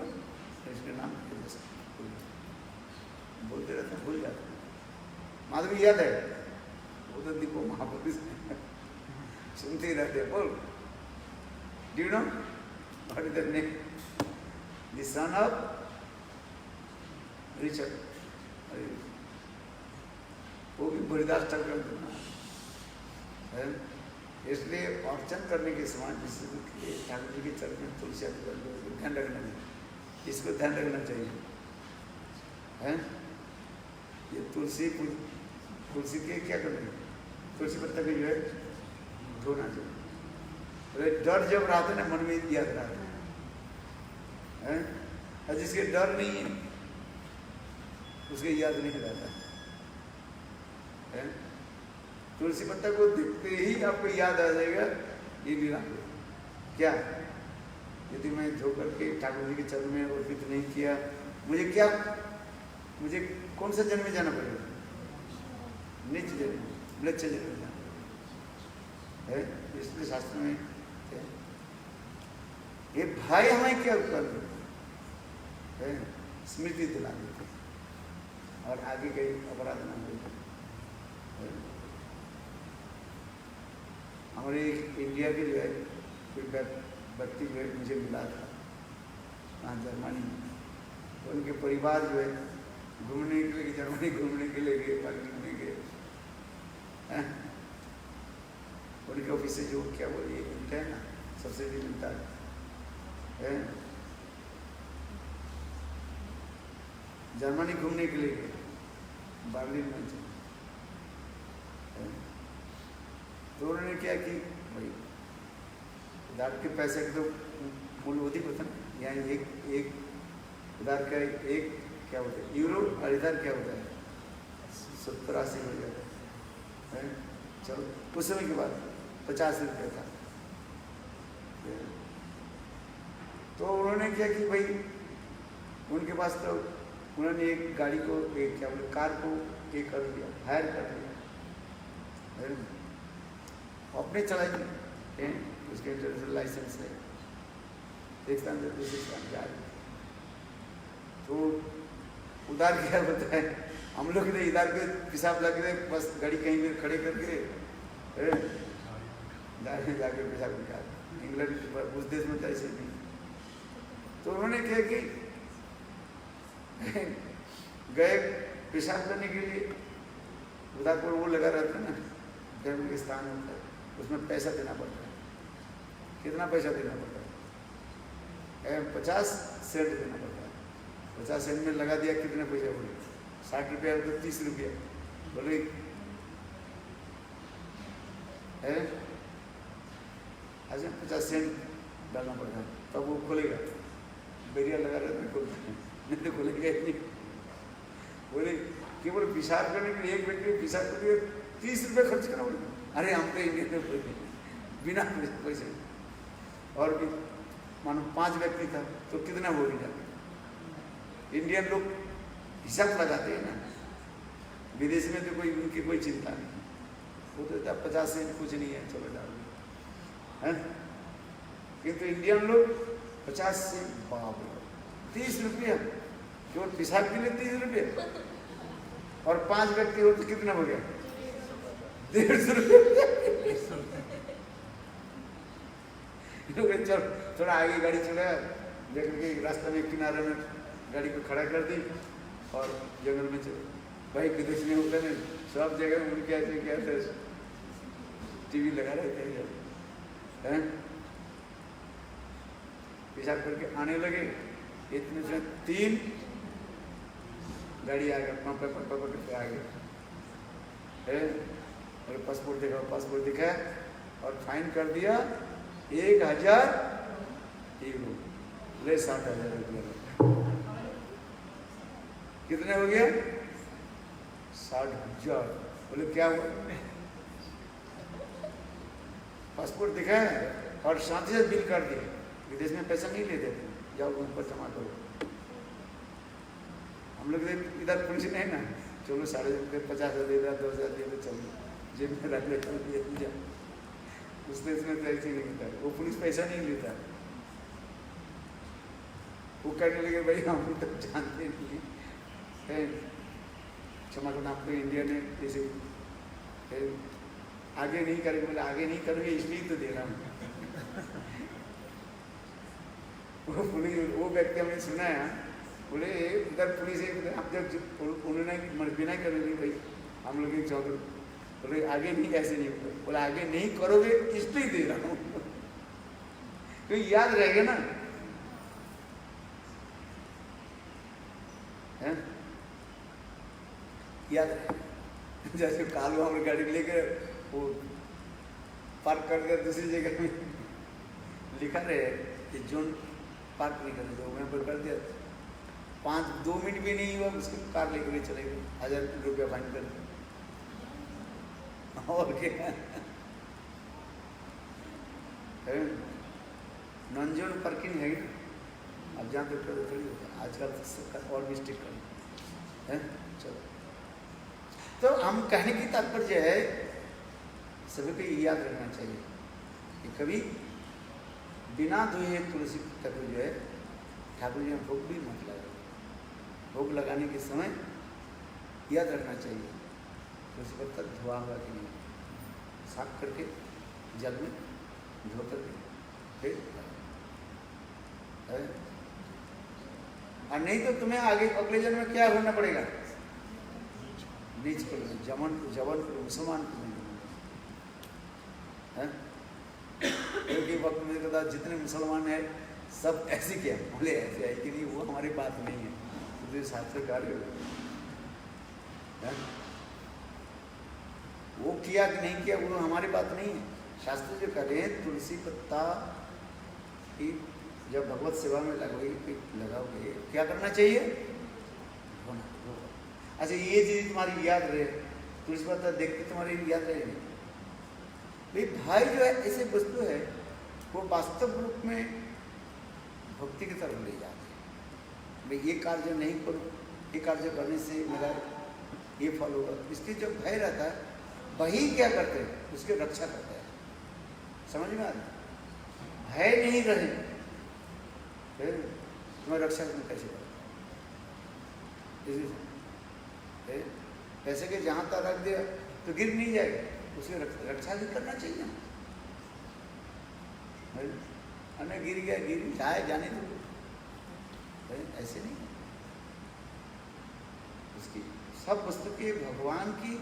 इसके नाम बोलते रहते हैं, भूल जाते हैं। माधवी याद है, वो तो दीपो महापुरुष सुनते ही रहते हैं। बोल, do you know what is the name? The son of Richak, वो भी हरिदास ठाकुर है। इसलिए अर्चन करने के समान ठाकुर जी के चरण में तुलसी ध्यान रखना चाहिए, इसको ध्यान रखना चाहिए है। ये तुलसी के क्या करना है? तुलसी पत्ता के जो है धोना चाहिए। अरे डर जब रहता है ना मन में याद रहता है, और जिसके डर नहीं है उसके याद नहीं रहता है। तुलसी पत्ता को देखते ही आपको याद आ जाएगा ये लीला क्या, यदि मैं धो करके ठाकुर जी के चरण में अर्पित नहीं किया, मुझे कौन सा जन्म में जाना पड़ेगा? नीच जन्म, म्लेच्छ जन्म में जाना है। इसलिए शास्त्र में ये भाई हमें क्या कर है, स्मृति दिला देते और आगे कई अपराध ना हो। हमारे इंडिया के जो है कोई व्यक्ति जो है मुझे मिला था वहाँ जर्मनी में, तो उनके परिवार जो है घूमने के लिए जर्मनी घूमने के लिए गए, घूमने गए। उनके ऑफिस से जो क्या बोलिए मिलता है ना, सब्सिडी मिलता है। जर्मनी घूमने के लिए गए, बर्लिन में। तो उन्होंने क्या कि भाई उधार के पैसे तो मूल्य अधिक होता है, यहाँ एक उधार का एक क्या होता है यूरो, और इधर क्या होता है 70-80 हो जाता है। चलो उस समय के बाद 50 रुपये था। तो उन्होंने क्या कि भाई उनके पास तो उन्होंने एक गाड़ी को एक क्या बोले कार को ये कर दिया, हायर कर दिया, अपने चलाई उसके इंटरनेशनल लाइसेंस है, एक स्थान से दूसरे स्थान जा रही। तो उधार क्या होता है, हम लोग ने इधर के पेशाब लगे बस गाड़ी कहीं भी खड़े करके जाके पेशाब निकाल। इंग्लैंड उस देश में तो ऐसे नहीं। तो उन्होंने क्या कि गए पेशाब करने के लिए, उधर पर वो लगा रहता है ना, धर्म के स्थान होता है, उसमें पैसा देना पड़ता है। कितना पैसा देना पड़ता है? 50 सेंट देना पड़ता है। 50 सेंट में लगा दिया, कितने पैसे बोले 60 रुपया तो 30 रुपया बोले है, अच्छा 50 सेंट डालना पड़ता है तब वो खोलेगा, बैरियर लगा रहता है खोलता है, नहीं तो खोलेगा ही नहीं। बोले केवल पेशाब करने के लिए एक व्यक्ति पेशाब कर दिया 30 रुपये खर्च करना पड़ेगा। अरे हम तो इंडियन में बिना पैसे, और भी मानो 5 व्यक्ति था तो कितना हो गया। इंडियन लोग हिसाब लगाते हैं ना, विदेश में तो कोई उनकी कोई चिंता नहीं, वो तो 50 सेंट कुछ नहीं है, चलो डाल है। किंतु इंडियन लोग 50 सेंट, बाप रे 30 रुपया केवल पेशाब के लिए 30 रुपये, और 5 व्यक्ति हो तो कितना हो गया 150 रुपये। चल थोड़ा आगे गाड़ी चलाया, देख के रास्ते में किनारे में गाड़ी को खड़ा कर दी और जंगल में चले। भाई विदेश में होता है सब जगह उनके ऐसे क्या थे, टीवी लगा रहे थे, पेशाब करके आने लगे, इतने से 3 गाड़ी आ गया, पापा करके आ गया, और पासपोर्ट दिखाया और फाइन कर दिया 1000 यूरो, ले 60,000 रुपया। कितने हो गया 60,000। बोले क्या हुआ, पासपोर्ट दिखाया और साथ ही बिल कर दिया। विदेश में पैसा नहीं लेते थे, जाओ ऊपर जमा करो। हम लोग इधर पुलिस नहीं ना, चलो 50,000 दे दिया, 2,000 दे दिया, चलो जेब में रख लेते। उस देश में तो ऐसे नहीं होता, वो पुलिस पैसा नहीं लेता। वो कहने लगे भाई हम तो जानते नहीं है, क्षमा करना आपको इंडिया ने जैसे आगे नहीं करेंगे। बोले आगे नहीं करोगे इसलिए तो दे रहा हूँ। वो व्यक्ति हमने सुना है, बोले उधर पुलिस हम जब उन्होंने बिना करेंगे भाई हम लोग एक चौधरी, बोले आगे नहीं ऐसे नहीं होगा, बोले आगे नहीं करोगे इसलिए दे रहा हूँ। तो याद रहेगा ना, है याद रहेगा। जैसे कालू हम गाड़ी लेकर वो पार्क कर दिया दूसरी जगह में, लिखा रहे कि जोन पार्क नहीं कर दो, वहाँ पर कर दिया, 2 मिनट भी नहीं हुआ उसको कार लेकर चले गए, 1000 रुपया फाइन कर दिया। और क्या नॉन जोन पार्किंग है ना, अब जहाँ पे थोड़ी होता है आजकल और भी स्ट्रिक्ट है। चलो तो हम कहने की तात्पर्य है सभी को ये याद रखना चाहिए कि कभी बिना धोए तुलसी पत्ता को जो है ठाकुर जी में भोग भी मत लगाओ। भोग लगाने के समय याद रखना चाहिए तुलसी पत्ता धोआ हुआ कि नहीं, साफ करके जल में धो करके फिर और नहीं तो तुम्हें आगे अगले जन्म में क्या होना पड़ेगा, नीच को जवन मुसलमान को है। क्योंकि वक्त में कहता जितने मुसलमान हैं सब ऐसे क्या बोले ऐसे है कि नहीं, वो हमारी बात नहीं है, तो शास्त्र कार्य वो किया कि नहीं किया वो हमारी बात नहीं है। शास्त्र जो कह रहे हैं तुलसी पत्ता की जब भगवत सेवा में लगाओगे क्या करना चाहिए, धोना। अच्छा ये चीज तुम्हारी याद रहे, तुलसी पत्ता देख के तुम्हारी याद रहेगी। भाई जो है ऐसे वस्तु है वो वास्तव रूप में भक्ति की तरफ ले जाते हैं। भाई ये कार्य नहीं करो, ये कार्य करने से मेरा ये फल होगा, इसलिए जो भय रहता है वही क्या करते हैं उसकी रक्षा करते हैं। समझ में आ रहा, भय नहीं रहे तुम्हें रक्षा कैसे करें। पैसे के जहाँ तक रख दिया तो गिर नहीं जाएगा, उसकी रक्षा भी करना चाहिए। अन्य गिर गया गिर जाए जाने दो, ऐसे नहीं। उसकी सब वस्तु के भगवान की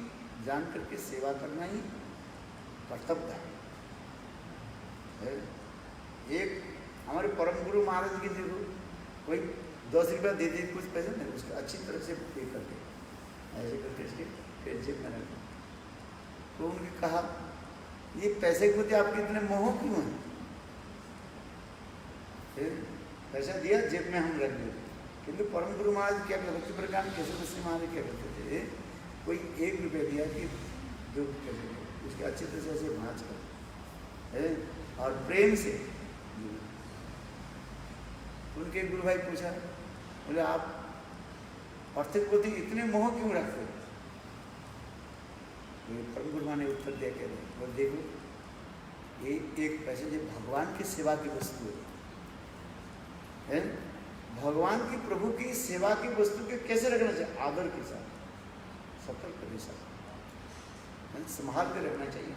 जान करके सेवा करना ही कर्तव्य है। एक हमारे परम गुरु महाराज की देखो, कोई 10 रुपया दे दे कुछ पैसे नहीं, उसका अच्छी तरह से पे करके ऐसे करके इसके जेब में रख। तो उनने कहा ये पैसे के प्रति आपके इतने मोह क्यों है? पैसा दिया जेब में हम रख देते। किंतु परम गुरु महाराज क्या करते, भक्ति प्रकांड केशव गोस्वामी महाराज क्या करते थे, कोई 1 रुपया दिया कि 2 रुपये उसके अच्छे तरह से ऐसे भाँच कर और प्रेम से। उनके गुरु भाई पूछा, बोले आप अर्थ के प्रति इतने मोह क्यों रखते हो? परम गुरु महाराज ने उत्तर दिया कह रहे, बोले देखो एक पैसे जो भगवान की सेवा की वस्तु है, भगवान की प्रभु की सेवा की वस्तु के कैसे रखना चाहिए? आदर के साथ, सतर्क के साथ, संभाल के रखना चाहिए।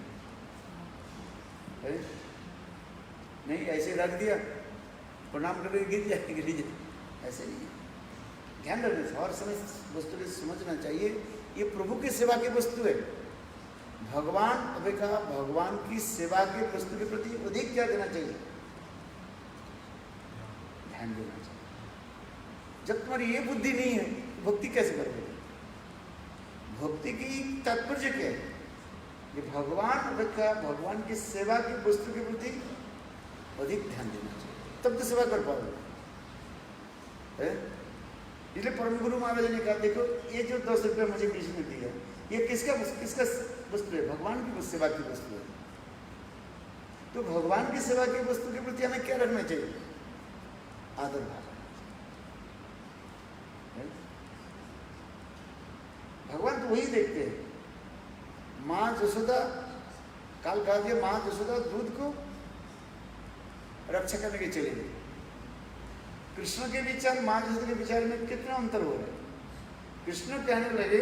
नहीं ऐसे रख दिया, प्रणाम करके गिर जाए, ऐसे नहीं। ध्यान रखना चाहिए और समय वस्तु को समझना चाहिए, ये प्रभु की सेवा की वस्तु है। भगवान अपेक्षा भगवान की सेवा की वस्तु के प्रति अधिक क्या देना चाहिए? ध्यान देना चाहिए। जब तुम्हारी ये बुद्धि नहीं है तो भक्ति कैसे करोगे? भक्ति की तात्पर्य क्या है? कि भगवान अपेक्षा भगवान की सेवा की वस्तु के प्रति अधिक ध्यान देना चाहिए, तब तो सेवा कर पाओगे। इसलिए परम गुरु महाराज ने कहा, देखो ये जो 10 रुपये मुझे किसी ने दिया, ये किसका वस्तु है? भगवान की सेवा की वस्तु है। तो भगवान की सेवा की वस्तु के प्रति हमें क्या रखना चाहिए? आदर भाव। भगवान तो वही देखते हैं। माँ जसोदा, काल कहा दिया, माँ जसोदा दूध को रक्षा करने के चले गए। कृष्ण के विचार माँ जसोदा के विचार में कितना अंतर हो रहा है? कृष्ण कहने लगे,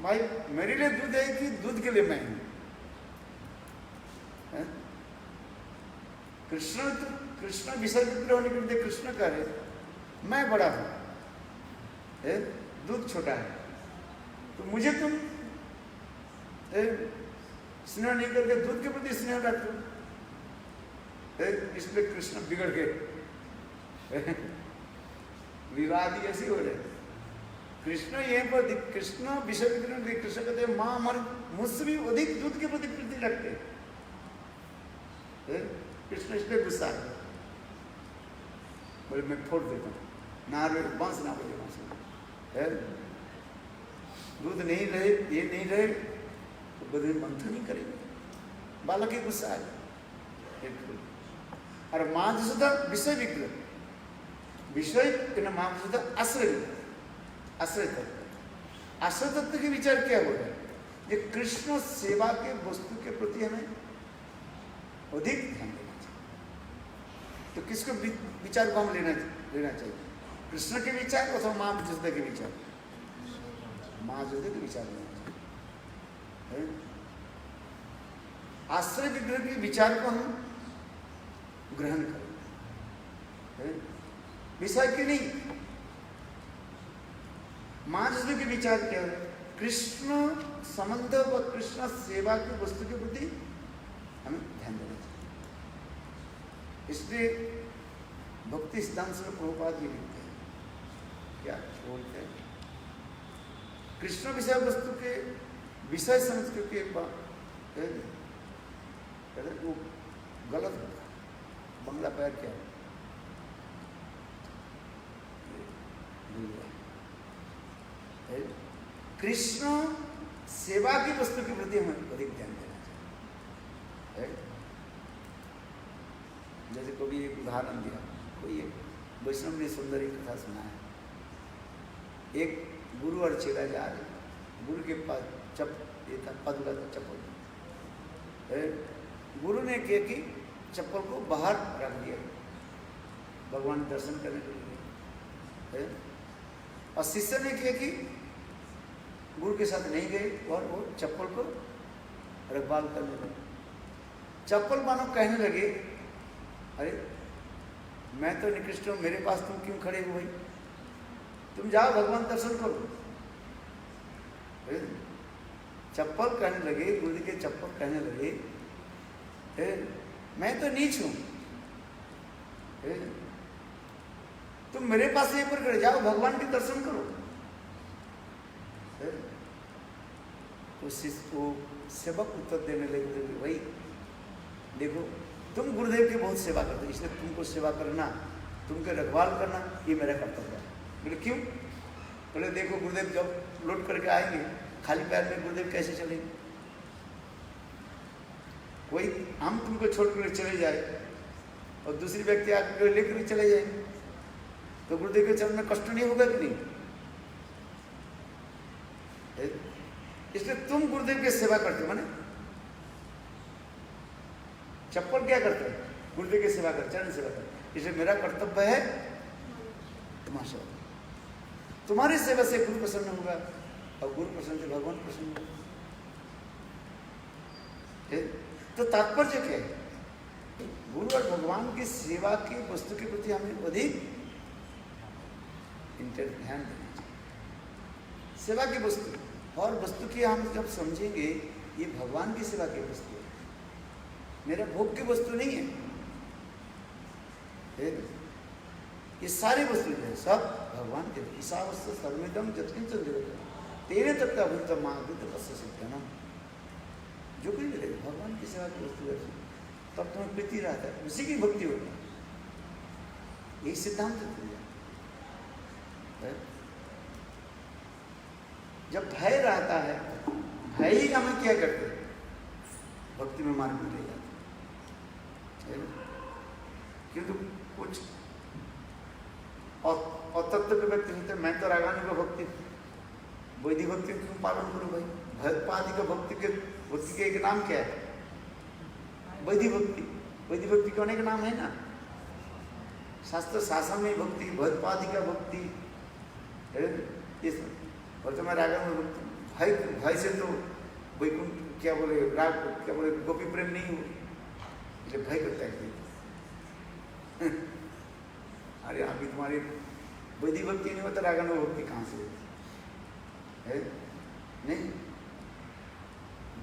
भाई मेरे लिए दूध है कि दूध के लिए मैं हूं? कृष्ण विषय विग्रह होने के लिए कृष्ण कह रहे, मैं बड़ा हूं, दूध छोटा है, तो मुझे तुम स्नेह नहीं करके दूध के प्रति स्नेह रखते हो। इसलिए कृष्ण बिगड़ गए, विवाद ऐसी हो रहे। कृष्ण यहीं पर कृष्ण विषय विग्रह, कृष्ण कहते हैं माँ हमारे मुझसे भी अधिक दूध के प्रति प्रीति रखते हैं। कृष्ण इसलिए गुस्सा है, बोले मैं फोड़ देता हूँ, ना बांस ना बोले बांस, दूध नहीं रहे, ये नहीं रहे तो बदले मंथन नहीं करेंगे। बालक ही गुस्सा है। और माँ जसोदा विषय विग्रह, विषय माँ जसोदा आश्रय विग्रह, आश्रय तत्व। आश्रय तत्व के विचार क्या हो रहा है? ये कृष्ण सेवा के वस्तु के प्रति हमें अधिक ध्यान देना चाहिए। तो किसको विचार को हम लेना चाहिए? कृष्ण के विचार अथवा माँ जसोदा के विचार? माँ जसोदा के विचार लेना चाहिए। आश्रय विग्रह के विचार को हम ग्रहण करें, विषय के नहीं। माँ जसोदा के विचार क्या है? कृष्ण संबंध व कृष्ण सेवा की वस्तु के प्रति हमें ध्यान देना चाहिए। इसलिए भक्ति सिद्धांत से प्रभुपाद जी लिखते हैं, क्या बोलते हैं? कृष्ण विषय वस्तु के विषय समझ करके वो गलत होता है। बंगला पैर क्या है? कृष्ण सेवा की वस्तु के प्रति हमें अधिक ध्यान देना चाहिए। जैसे कभी एक उदाहरण दिया, कोई एक वैष्णव ने सुंदर एक कथा सुनाया। एक गुरु और चेला जा रहे, गुरु के पास ये था पदुला था चप्पल। गुरु ने किया कि चप्पल को बाहर रख दिया भगवान दर्शन करने के लिए, और शिष्य ने किया कि गुरु के साथ नहीं गए और वो चप्पल को रखवाल करने लगे। चप्पल मानो कहने लगे, अरे मैं तो निकृष्ट हूँ, मेरे पास तुम क्यों खड़े हो भाई? तुम जाओ भगवान दर्शन करो। चप्पल कहने लगे, गुरु के चप्पल कहने लगे, मैं तो नीच हूँ, तुम मेरे पास यहीं पर खड़े, जाओ भगवान के दर्शन करो। तो सेवक उत्तर देने लगे, भाई देखो तुम गुरुदेव की बहुत सेवा करते हो, इसलिए तुमको सेवा करना, तुमके रखवाल करना ये मेरा कर्तव्य है। बोले क्यों? बोले देखो गुरुदेव जब लौट करके आएंगे खाली पैर में गुरुदेव कैसे चलेंगे? कोई हम तुमको छोड़ कर चले जाए और दूसरी व्यक्ति आकर लेकर चले जाएंगे तो गुरुदेव के चरण में कष्ट नहीं होगा कि नहीं? इसलिए तुम गुरुदेव की सेवा करते हो, माने चप्पल क्या करते हैं? गुरुदेव की सेवा करते, चरण सेवा करते। इसलिए मेरा कर्तव्य है तुम्हारी सेवा, तुम्हारी सेवा से गुरु प्रसन्न होगा और गुरु प्रसन्न से भगवान प्रसन्न होगा। तो तात्पर्य क्या है? गुरु और भगवान की सेवा की वस्तु के प्रति हमें अधिक ध्यान देना चाहिए। सेवा की वस्तु और वस्तु की हम जब समझेंगे ये भगवान की सेवा की वस्तु है, मेरा भोग की वस्तु नहीं है। ये सारी वस्तु जो है सब भगवान के, ईशावस्तु सर्वमिदं यत्किंचन जगत् तेरे तक अभूतं मां सिद्धना। जो कुछ भी भगवान की सेवा की वस्तु है तब तुम्हें प्रीति रहता है, उसी की भक्ति होती है। यही सिद्धांत है। जब भय रहता है, भय ही हमें क्या करते हैं? भक्ति में मार्ग में ले जाते हैं। किंतु कुछ और तत्व के व्यक्ति होते हैं, मैं तो रागानु का भक्ति वैदिक भक्ति क्यों पालन करूं भाई? भक्ति का भक्ति के एक नाम क्या है? वैदिक भक्ति। वैदिक भक्ति के अनेक नाम है ना, शास्त्र शासन में भक्ति, भगपादि का भक्ति है ये सब। और तो मैं रागानु भक्ति, भय से तो वैकुंठ क्या बोले, राग क्या बोले, गोपी प्रेम नहीं हो, इसलिए भय करता है। अरे अभी तुम्हारी वैदिक भक्ति नहीं होता, रागानु भक्ति कहाँ से होती है? नहीं,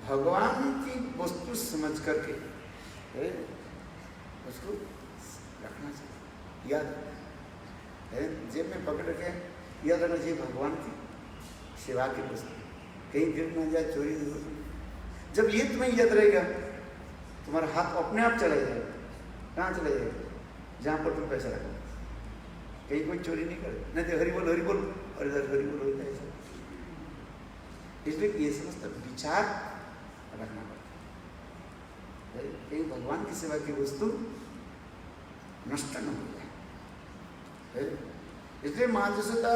भगवान की वस्तु समझ करके उसको रखना चाहिए, याद है, जेब में पकड़ के याद रखना चाहिए भगवान की सेवा की वस्तु, कहीं गिर ना जाए, चोरी नहीं हो। जब ये तुम्हें याद रहेगा तुम्हारा हाथ अपने आप चला जाएगा। कहाँ चला जाएगा? जहाँ पर तुम पैसा रखो, कहीं कोई चोरी नहीं करे, नहीं तो हरि बोल और इधर हरि बोल होता है। इसलिए ये समस्त विचार रखना पड़ता है, कहीं भगवान की सेवा की वस्तु नष्ट न हो जाए। इसलिए माँ जसोदा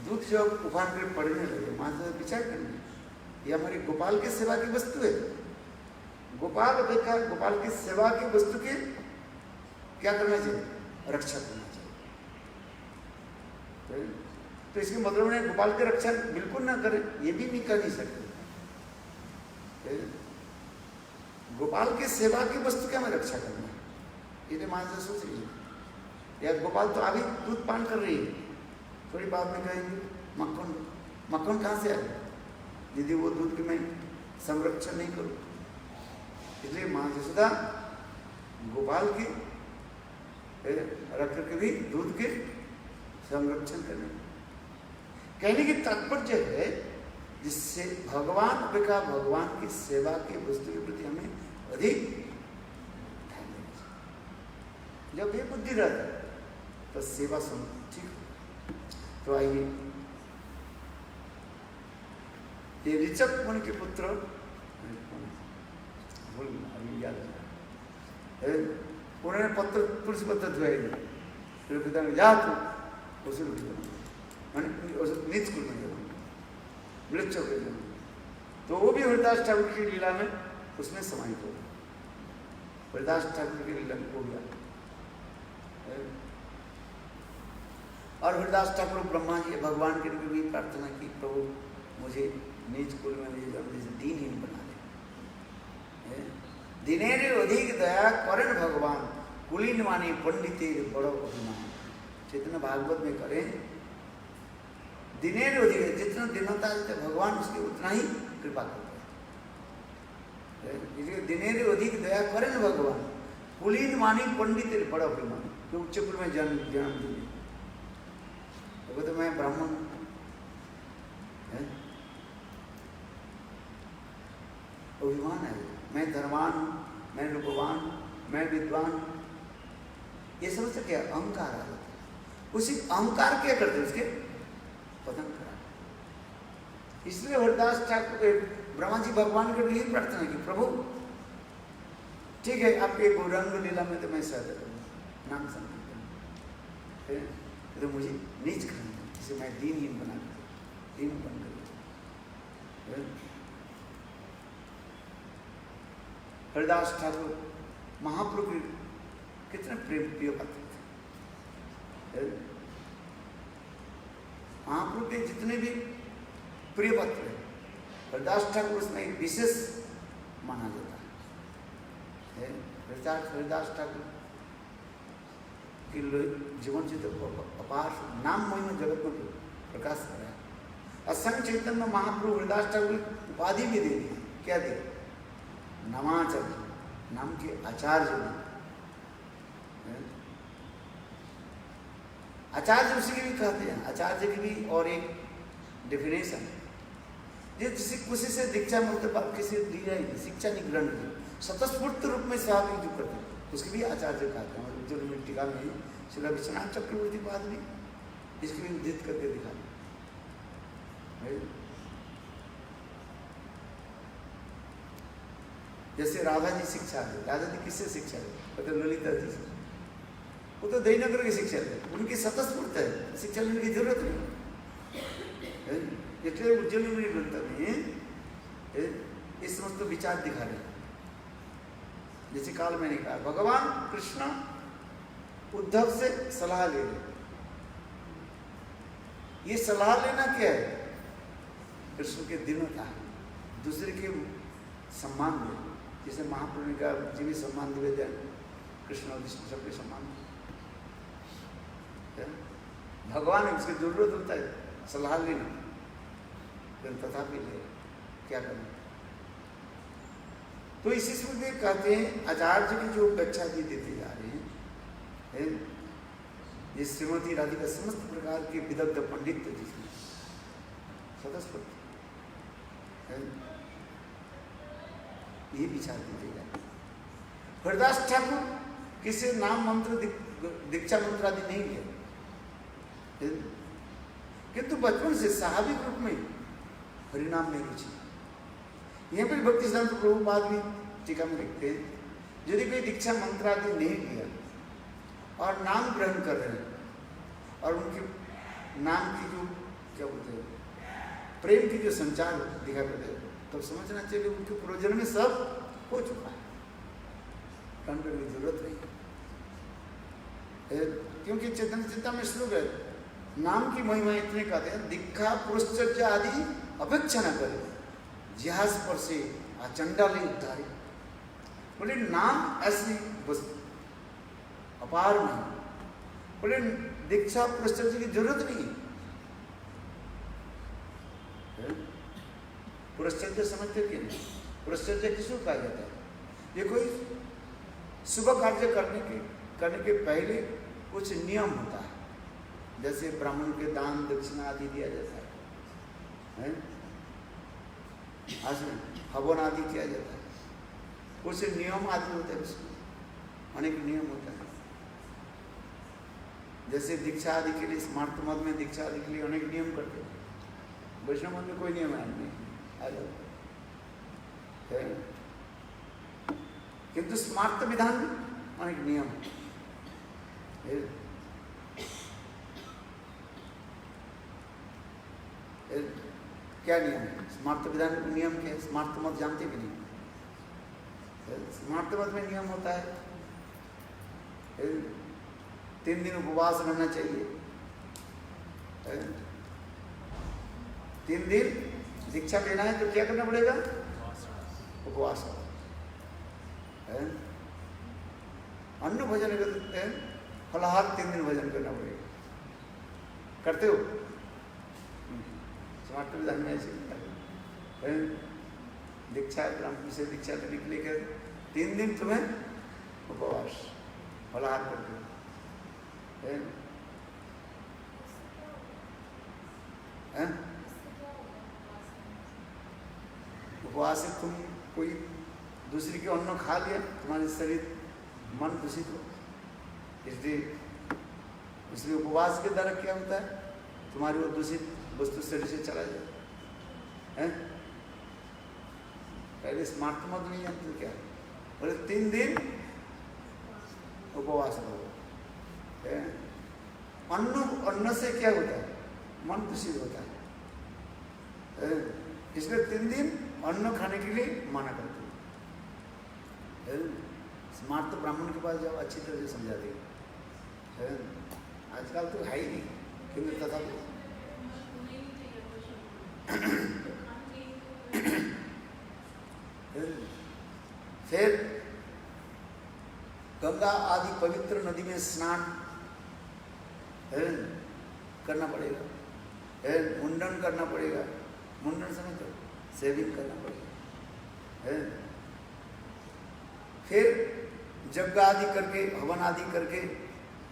दूध जब उफान पर पड़ने लगे, माँ जसोदा विचार करने, ये हमारी गोपाल की सेवा की वस्तु है। गोपाल देखा, गोपाल की सेवा की वस्तु की क्या करना चाहिए? रक्षा करना चाहिए। तो इसके मतलब में गोपाल की रक्षा बिल्कुल ना करें, ये भी नहीं कर नहीं सकते। गोपाल की सेवा की वस्तु क्या हमें रक्षा करना है, ये मान से सोच रही है। या गोपाल तो अभी दूध पान कर रही है, थोड़ी बाद में कहेंगे मक्खन, मक्खन कहाँ से आए? यदि वो दूध की मैं संरक्षण नहीं करूँ। इसलिए माँ जसोदा गोपाल की रख करके भी दूध के संरक्षण करने, कहने की तात्पर्य है जिससे भगवान का, भगवान की सेवा की वस्तु के प्रति हमें अधिक ध्यान देना चाहिए। जब ये बुद्धि रहता है तो सेवा सुन ठीक। तो आइए, ये ऋचक मुनि के पुत्र याद है, उन्होंने पत्र, तुलसी पत्र धुआई, फिर पिता ने जा तू उसे नीच कुल में वृक्ष हो गए। तो वो भी हरिदास ठाकुर की लीला में उसमें समाहित हो गया। हरिदास ठाकुर की लीला में हो गया। और हरिदास ठाकुर ब्रह्मा जी भगवान के लिए भी प्रार्थना की, प्रभु मुझे नीच कुल में दीनहीन बना दे। दिनेरे अधिक दया करें भगवान, कुलीन मानी पंडितेर बड़ो अभिमान। चैतन्य भागवत में करें, दिनेर अधिक, जितना दिनता है भगवान उसके उतना ही कृपा करते हैं। इसलिए दिनेर अधिक दया करें भगवान, कुलीन मानी पंडितेर बड़ो अभिमान। जो उच्च कुल में जन्म दिए, तो मैं ब्राह्मण अभिमान है। मैं धनवान हूँ, मैं रूपवान हूँ, मैं विद्वान हूँ, ये समझते क्या अहंकार आ जाता है। उसी अहंकार क्या करते उसके पतन करा। इसलिए हरिदास ठाकुर ब्रह्मा जी भगवान को यही प्रार्थना की, प्रभु ठीक है आपके गौरांग लीला में तो मैं सहता करूँगा, नाम संकीर्तन, तो मुझे नीच करना, जिसे मैं दीनहीन बना कर दीन बन कर। हरिदास ठाकुर महाप्रभु कितने प्रेम प्रिय पात्र थे। महाप्रभु के जितने भी प्रिय पात्र हैं, हरिदास ठाकुर उसमें एक विशेष माना जाता है। हरिदास ठाकुर के जीवन से तो अपार नाम महिमा जगत में प्रकाश कर रहा है। असंग चैतन्य महाप्रभु हरिदास ठाकुर उपाधि भी दे दी। क्या दे? नमाचार्य, नाम के आचार्य भी। आचार्य उसी के भी कहते हैं, आचार्य की भी और एक डेफिनेशन, जिसे किसी से दीक्षा मंत्र किसी लिया ही नहीं, शिक्षा नहीं ग्रहण की, स्वतःस्फूर्त रूप में स्वाभाविक जो करते हैं उसके भी आचार्य कहते हैं। जो टीका में श्री विश्वनाथ चक्रवर्ती बाद भी इसके भी उद्धित करके दिखा। जैसे राधा जी शिक्षा दे, राधा जी किससे शिक्षा दे? तो ललिता जी से। वो तो दयनगर की शिक्षा दे, उनकी स्वतःस्फूर्त है, शिक्षा लेने की जरूरत नहीं। इसलिए उज्जैन में ग्रंथ में इस समस्त विचार दिखा रहे। जैसे काल मैंने कहा, भगवान कृष्ण उद्धव से सलाह ले रहे। ये सलाह लेना क्या है? कृष्ण के दीनता है, दूसरे के सम्मान में, जैसे महाप्रभु ने कहा जीवी सम्मान निवेदन, कृष्ण और विष्णु सबके सम्मान। भगवान है, उसकी जरूरत होता है सलाह लेना, तथापि ले क्या करना। तो इसी से कहते हैं आचार्य की जो अपेक्षा भी देते जा रहे हैं, ये श्रीमती राधिका समस्त प्रकार के विदग्ध पंडित जिसमें सदस्य ये विचार दिए जाते। हरिदास ठाकुर किसी नाम मंत्र दीक्षा मंत्र आदि नहीं लिया, किंतु बचपन से स्वाभाविक रूप में हरिनाम में रुचि। यहाँ पर भक्ति सिद्धांत प्रभुपाद भी टीका में लिखते हैं, यदि कोई दीक्षा मंत्र आदि नहीं लिया और नाम ग्रहण कर रहे हैं और उनके नाम की जो क्या बोलते हैं प्रेम की जो संचार दिखा करते हैं, तब समझना चाहिए उनके पूर्वजन्म में सब हो चुका है, ग्रहण करने की जरूरत नहीं है। क्योंकि चेतन चिंता में श्लोक है, नाम की महिमा इतने कहते हैं, दीक्षा पुरस्चर्या आदि अपेक्षा न करे, जिहाज पर से चंडाली उद्धारी। बोले नाम ऐसी वस्तु अपार नहीं, बोले दीक्षा पुरस्चर्या की जरूरत नहीं। पुरस्चर्या समझते कि नहीं? पुरस्चर्या किसको कहा जाता है? ये कोई शुभ कार्य करने के पहले कुछ नियम होता है, जैसे ब्राह्मण के दान दक्षिणा आदि दिया जाता है, हवन आदि किया जाता है, कुछ नियम आदि होते हैं, उसमें अनेक नियम होता है। जैसे दीक्षा आदि के लिए स्मार्त मत में दीक्षा आदि के लिए अनेक नियम करते हैं, वैष्णव मत में कोई नियम नहीं आ जाता, किंतु स्मार्त विधान में अनेक नियम क्या नियम है? स्मार्त विधान का नियम क्या है? स्मार्त मत जानते कि नहीं? स्मार्त मत में नियम होता है 3 दिन उपवास रहना चाहिए, 3 दिन दीक्षा लेना है तो क्या करना पड़ेगा? उपवास। अन्न भोजन करते हैं, फलाहार 3 दिन भोजन करना पड़ेगा, करते हो? स्मार्ट विधान में ऐसे दीक्षा ब्राह्मण से दीक्षा लेने के लिए 3 दिन तुम्हें उपवास फलाहार करते हो। उपवास से तुम कोई दूसरी के अन्न खा लिया, तुम्हारे शरीर मन दूषित हो। इसलिए उपवास के द्वारा क्या होता है, तुम्हारी वो दूषित वस्तु शरीर से चला जाए। पहले स्मार्ट मत नहीं जानते क्या, बोले 3 दिन उपवास करो। अन्न से क्या होता है, मन दूषित होता है। इसलिए 3 दिन अन्न खाने के लिए मना करते हैं। स्मार्ट तो ब्राह्मण के पास जाओ, अच्छी तरह से समझा देगा। आजकल तो है ही नहीं, किंतु तथा फिर गंगा आदि पवित्र नदी में स्नान करना पड़ेगा, मुंडन करना पड़ेगा। मुंडन समझ तो सेविंग करना पड़ेगा। फिर यज्ञ आदि करके, हवन आदि करके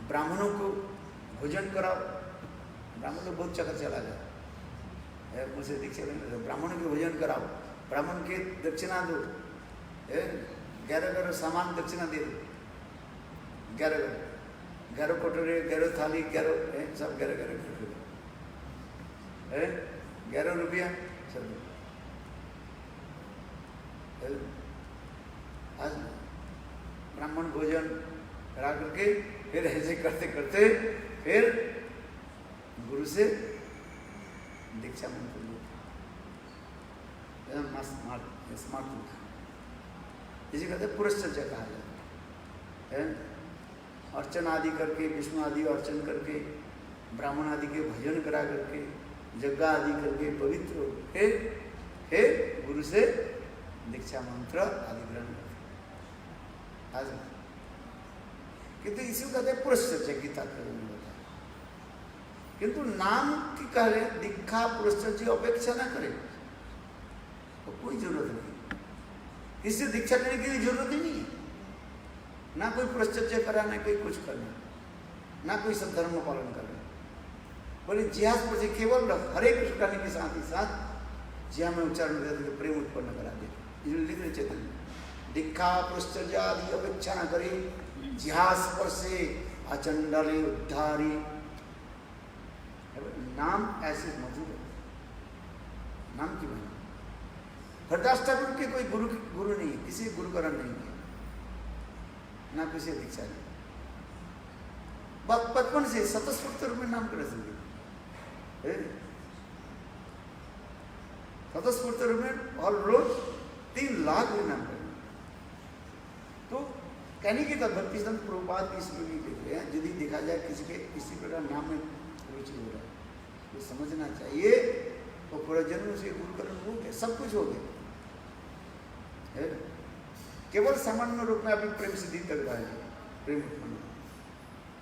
ब्राह्मणों को भोजन कराओ। ब्राह्मण को बहुत चक्कर चला गया, मुझसे दीक्षा लेने, ब्राह्मण के भोजन कराओ, ब्राह्मण के दक्षिणा दो, 11 सामान दक्षिणा दे दो, 11 कटोरे, 11 थाली, 11 सब 11 रुपया सब। आज ब्राह्मण भोजन करा करके फिर ऐसे करते करते फिर गुरु से दीक्षा मंत्र लो। स्मार्ट इसी कहते पुरस्चर्चा कहा जाता है। अर्चन आदि करके, विष्णु आदि अर्चन करके, ब्राह्मण आदि के भजन करा करके, यज्ञ आदि करके पवित्र हो फिर गुरु से दीक्षा मंत्र आदि ग्रहण करते। किंतु इसी को कहते हैं पुरस्चर्चा, गीता के में होता है। किंतु नाम की कह रहे दीक्षा पुरस्चर्चा अपेक्षा ना करें तो कोई जरूरत नहीं, इससे दीक्षा लेने की जरूरत ही नहीं है। ना कोई पुरस्चर्चा करा, ना कोई कुछ करना, ना कोई सब धर्म पालन करना। बोले जिहास पर से केवल हरे कृष्ण करने के साथ ही साथ जिहा में उच्चारण करके प्रेम उत्पन्न करा दे। लिख रहे चैतन्य, दीक्षा पुरस्चर्चा आदि अपेक्षा न करे, जिहास पर से अचंडले उद्धारी। नाम ऐसे मधुर है, नाम की बना। हरदास ठाकुर के कोई गुरु नहीं, किसी गुरुकरण नहीं है, ना किसी दीक्षा नहीं। बचपन से स्वतस्फूर्त रूप में नाम कर सकते, स्वतस्फूर्त रूप में और रोज 3 लाख में नाम करें। तो कहने की भक्ति संत प्रभुपाद की इसमें नहीं लिख रहे हैं। यदि देखा जाए किसी के किसी प्रकार नाम में रुचि हो रहा है तो समझना चाहिए वो पूरा जन्म से गुरुकरण हो गया, सब कुछ हो गया। केवल सामान्य रूप में अभी प्रेम सिद्धि तक रहा है, प्रेम उत्पन्न,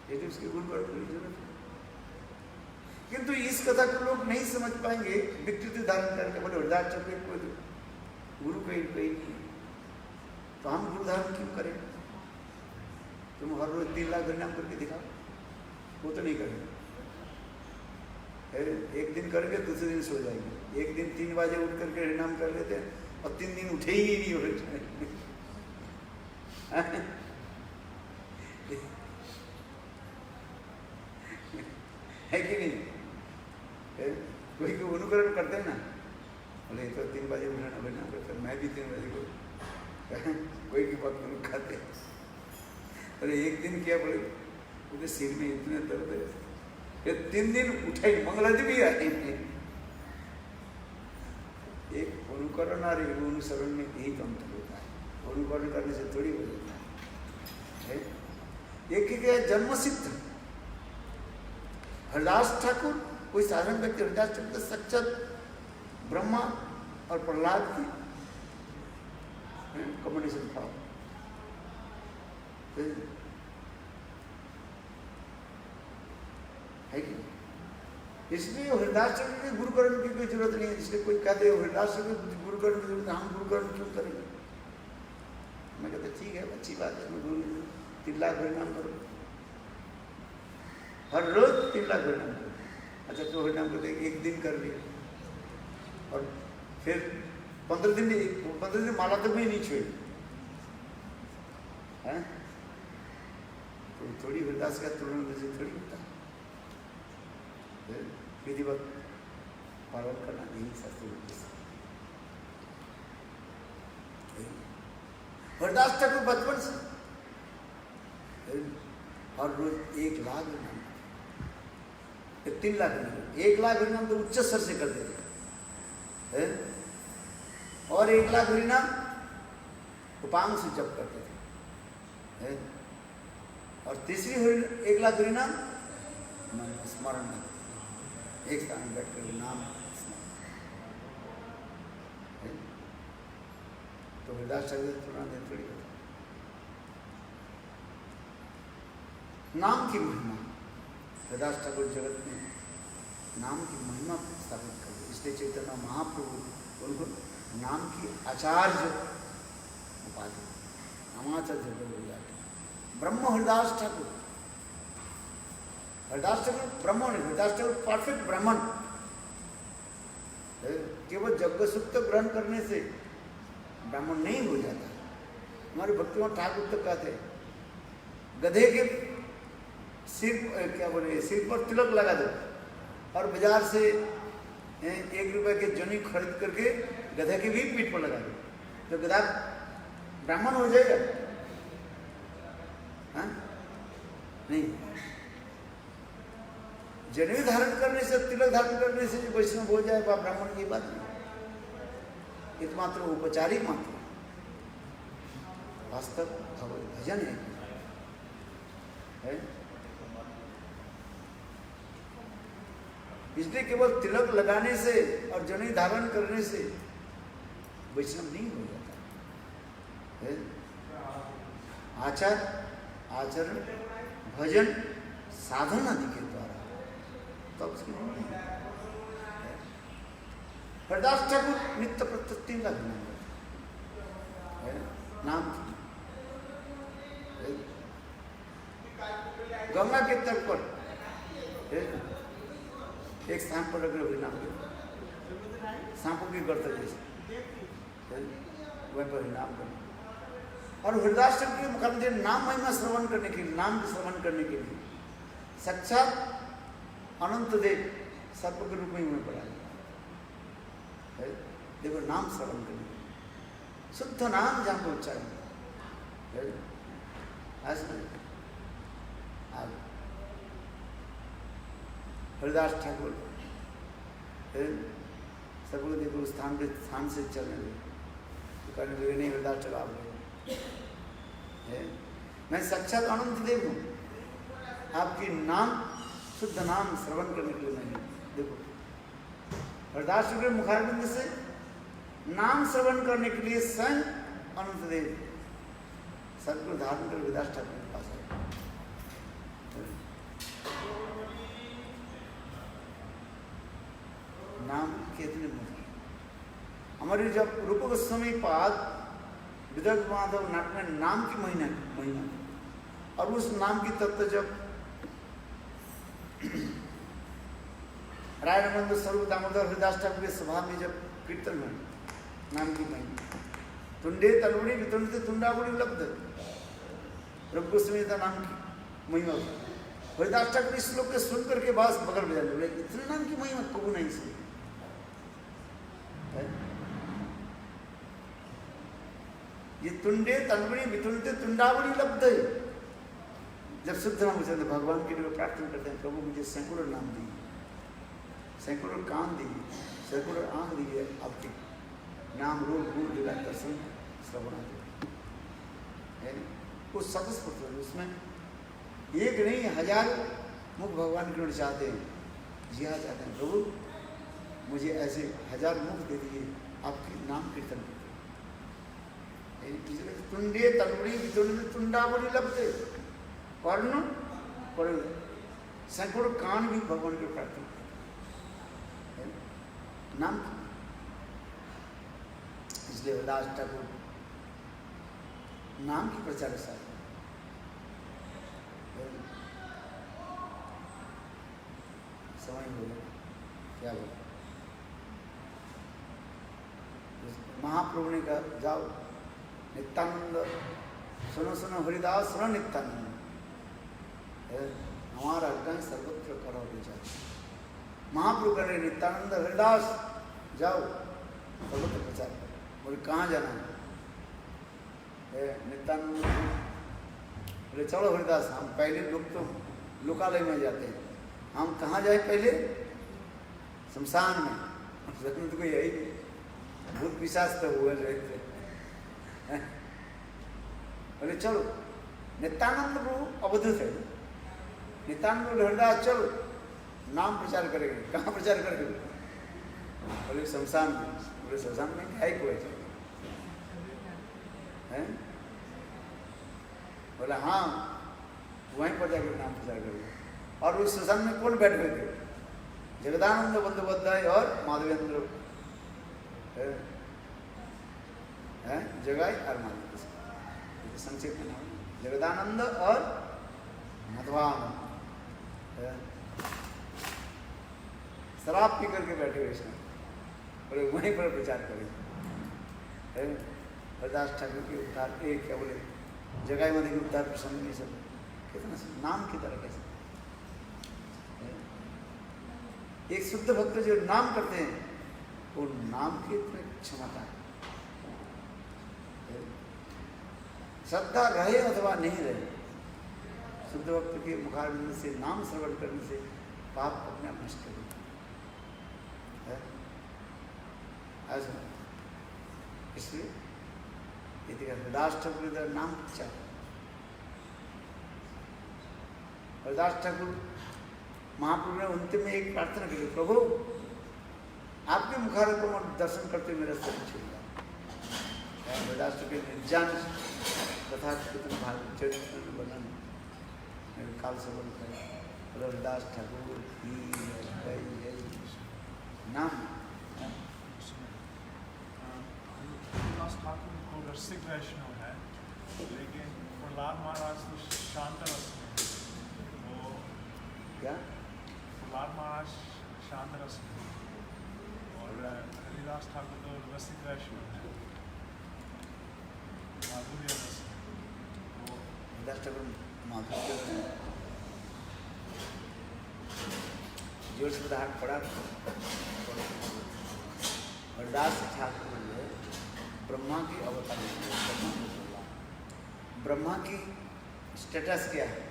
ये तो उसके गुरुकरण की जरूरत है। किंतु इस कथा को लोग नहीं समझ पाएंगे, विकृति धारण करके बोले हरदास ठाकुर कोई गुरु कोई नहीं है, तो हम गुरु धारण क्यों करें? तुम हर रोज 3 लाख हरिनाम करके दिखाओ, वो तो नहीं करेंगे। एक दिन करेंगे, दूसरे दिन सो जाएंगे। एक दिन 3 बजे उठ करके हरिनाम कर लेते हैं और 3 दिन उठे ही नहीं हो है कि नहीं? कोई को अनुकरण करते हैं ना, बोले तो 3 बजे उठना हरिनाम करते, मैं भी 3 बजे को कोई की बात को खाते। अरे एक दिन क्या बोले, मुझे सिर में इतने दर्द है, फिर 3 दिन उठाई, मंगलादी भी आए। एक अनुकरण और एक अनुसरण में यही तो अंतर होता है। अनुकरण करने से थोड़ी हो जाता है। एक क्या जन्म सिद्ध हरदास ठाकुर कोई साधारण व्यक्ति, हरदास ठाकुर साक्षात ब्रह्मा और प्रहलाद की कॉम्बिनेशन था। है कि इसलिए हरदास ठाकुर के गुरुकरण की कोई जरूरत नहीं है। इसलिए कोई कहते हैं हरदास ठाकुर गुरुकरण की जरूरत है, हम गुरुकरण क्यों करेंगे? मैं कहते ठीक है, अच्छी बात है, मैं गुरु 3 लाख हरिनाम करो, हर रोज 3 लाख हरिनाम करो। अच्छा तो हरिनाम करते 1 दिन कर लिया और फिर 15 दिन माला तक भी नहीं छोड़ी, है, तो थोड़ी हरिदास का तुरंत से थोड़ी होता है, विधिवत पालन करना नहीं शास्त्र। हरिदास ठाकुर बचपन से और रोज 1 लाख हरिनाम, 3 लाख हरिनाम, 1 लाख हरिनाम तो उच्च स्तर से कर देते हैं, और 1 लाख हरिनाम उपांग से जप करते थे, और तीसरी 1 लाख हरिनाम स्मरण में एक स्थान में बैठ कर नाम स्मरण। तो हरिदास ठाकुर थोड़ा थोड़ी होता नाम की महिमा, हरिदास ठाकुर जगत में नाम की महिमा स्थापित कर दी, इसलिए चैतन्य महाप्रभु उनको नाम की आचार्य उपाधि, नामाचार्य ब्रह्म हरिदास ठाकुर। हरिदास ठाकुर ब्राह्मण है, हरिदास ठाकुर परफेक्ट ब्राह्मण। केवल यज्ञ सूक्त ग्रहण करने से ब्राह्मण नहीं हो जाता। हमारे भक्तिमान ठाकुर तो कहते हैं गधे के सिर, क्या बोले, सिर पर तिलक लगा दो और बाजार से 1 रुपए के जनी खरीद करके गधे की भी पीठ पर लगा दो, तो गधा ब्राह्मण हो जाएगा? हाँ? नहीं। जनेऊ धारण करने से, तिलक धारण करने से वैष्णव हो जाए ब्राह्मण की बात नहीं, ये तो मात्र औपचारिक मात्र, वास्तव भजन है। इसलिए केवल तिलक लगाने से और जनेऊ धारण करने से वैष्णव नहीं हो जाता है। आचरण, भजन, साधन आदि के द्वारा तब उसकी नहीं है। हरिदास ठाकुर नित्य प्रत्येक 3 लाख नाम की, गंगा के तट पर एक स्थान पर रख रहे नाम के सांपों की गर्त जैसे वहीं पर नाम करना। और हरिदास ठाकुर के मुखारबिंद नाम महिमा श्रवण करने के लिए, नाम के श्रवण करने के लिए साक्षात अनंत देव सर्प के रूप में उन्हें पढ़ाया। देखो नाम श्रवण करने, शुद्ध नाम जहाँ पर उच्चारण हरिदास ठाकुर सबको देखो स्थान से चलने लगे, तो कहने लगे नहीं हरिदास चला मैं साक्षात अनंत देव हूँ, आपकी नाम शुद्ध नाम श्रवण करने के लिए नहीं। देखो हरिदास ठाकुर मुखारबिंद से नाम श्रवण करने के लिए स्वयं अनंत देव सदगुरु धारण कर हरिदास ठाकुर के पास आए। नाम कितने मुख्य, हमारे जब रूप गोस्वामी पाद विदर्भ माधव नाटक में नाम की महिमा और उस नाम की तत्व जब रायनंद स्वरूप दामोदर हरिदास ठाकुर के सभा में जब कीर्तन में नाम की महिमा, तुंडे तलवड़ी वितुंडे तुंडावड़ी उपलब्ध रूप गोस्वामी का नाम की महिमा। हरिदास ठाकुर इस श्लोक के सुन करके बस बगल बजा ले, इतने नाम की महिमा को नहीं सुनी। ये तुंडे तलवड़ी वितुंडे तुंडावड़ी लब्ध है। जब शुद्ध नाम उच्चारण भगवान के लिए प्रार्थना करते हैं, प्रभु मुझे सैकड़ों नाम दिए, सैकड़ों कान दिए, सैकड़ों आंख दिए, आपके नाम रूप गुण लीला दर्शन श्रवण है वो सतस्फूर्त, उसमें एक नहीं 1000 मुख भगवान की ओर चाहते हैं, जिया चाहते हैं, प्रभु मुझे ऐसे 1000 मुख दे दिए, आपके नाम कीर्तन करते। तुंडे तलवड़ी वितुंडे तुंडावड़ी लब्धे, कर्ण पर सैकड़ों कान भी भगवान के प्रार्थना नाम। इसलिए हरिदास ठाकुर नाम की प्रचार साथ समय बोले क्या बोले, महाप्रभु ने कहा जाओ नित्यानंद सुनो सुनो हरिदास सुनो नित्यानंद, हमारा अज्ञान सर्वत्र करो विचार। महाप्रभु कह रहे नित्यानंद हरिदास जाओ सर्वत्र प्रचार। बोले कहाँ जाना है? नित्यानंद बोले चलो हरिदास, हम पहले लोग तो लोकालय में जाते हैं, हम कहाँ जाए पहले? शमशान में। तो कोई यही भूत पिशाच तो हुए रहते। बोले चलो, नित्यानंद प्रभु अवधूत है। नित्यानंद हरिदास चलो नाम प्रचार करेंगे। कहाँ प्रचार करेंगे? बोले शमशान में। बोले शमशान में है कोई है? बोला हाँ, वहीं पर जाकर नाम प्रचार करेंगे। और उस शमशान में कौन बैठे हुए थे? जगदानंद बंदोपाध्याय और माधवेंद्र जगाई और माधवेंद्र, संक्षिप्त नाम जगदानंद और मध्वानंद। शराब पी करके बैठे हुए इसमें। बोले वहीं पर प्रचार करें। हरिदास ठाकुर के उद्धार क्या बोले जगाई माधव के उद्धार प्रसंग में सब कितना नाम की तरह कैसे एक शुद्ध भक्त जो नाम करते हैं वो नाम की इतनी क्षमता है। श्रद्धा रहे अथवा नहीं रहे, शुद्ध भक्त के मुखारबिंद से नाम श्रवण करने से पाप अपने आप नष्ट कर देता है। इसलिए यदि हरिदास ठाकुर का नाम प्रचार, हरिदास ठाकुर महाप्रभु ने अंतिम में एक प्रार्थना की, प्रभु आपके मुखारबिंद को दर्शन करते मेरा शरीर छूट गया। हरिदास ठाकुर निर्जान तथा कितने भाग चरित्र वर्णन काल से बोल कर हरिदास ठाकुर की नाम ठाकुर को रसिक वैष्णव है, लेकिन प्रहलाद महाराज तो शांत रस में, वो क्या प्रहलाद महाराज शांत रस में और हरिदास ठाकुर तो रसिक वैष्णव है, माधुर्य रस में। वो हरिदास ठाकुर माधुर्य जोर से हाथ पड़ा। हरिदास ठाकुर ब्रह्मा की अवतार, ब्रह्मा की स्टेटस क्या है?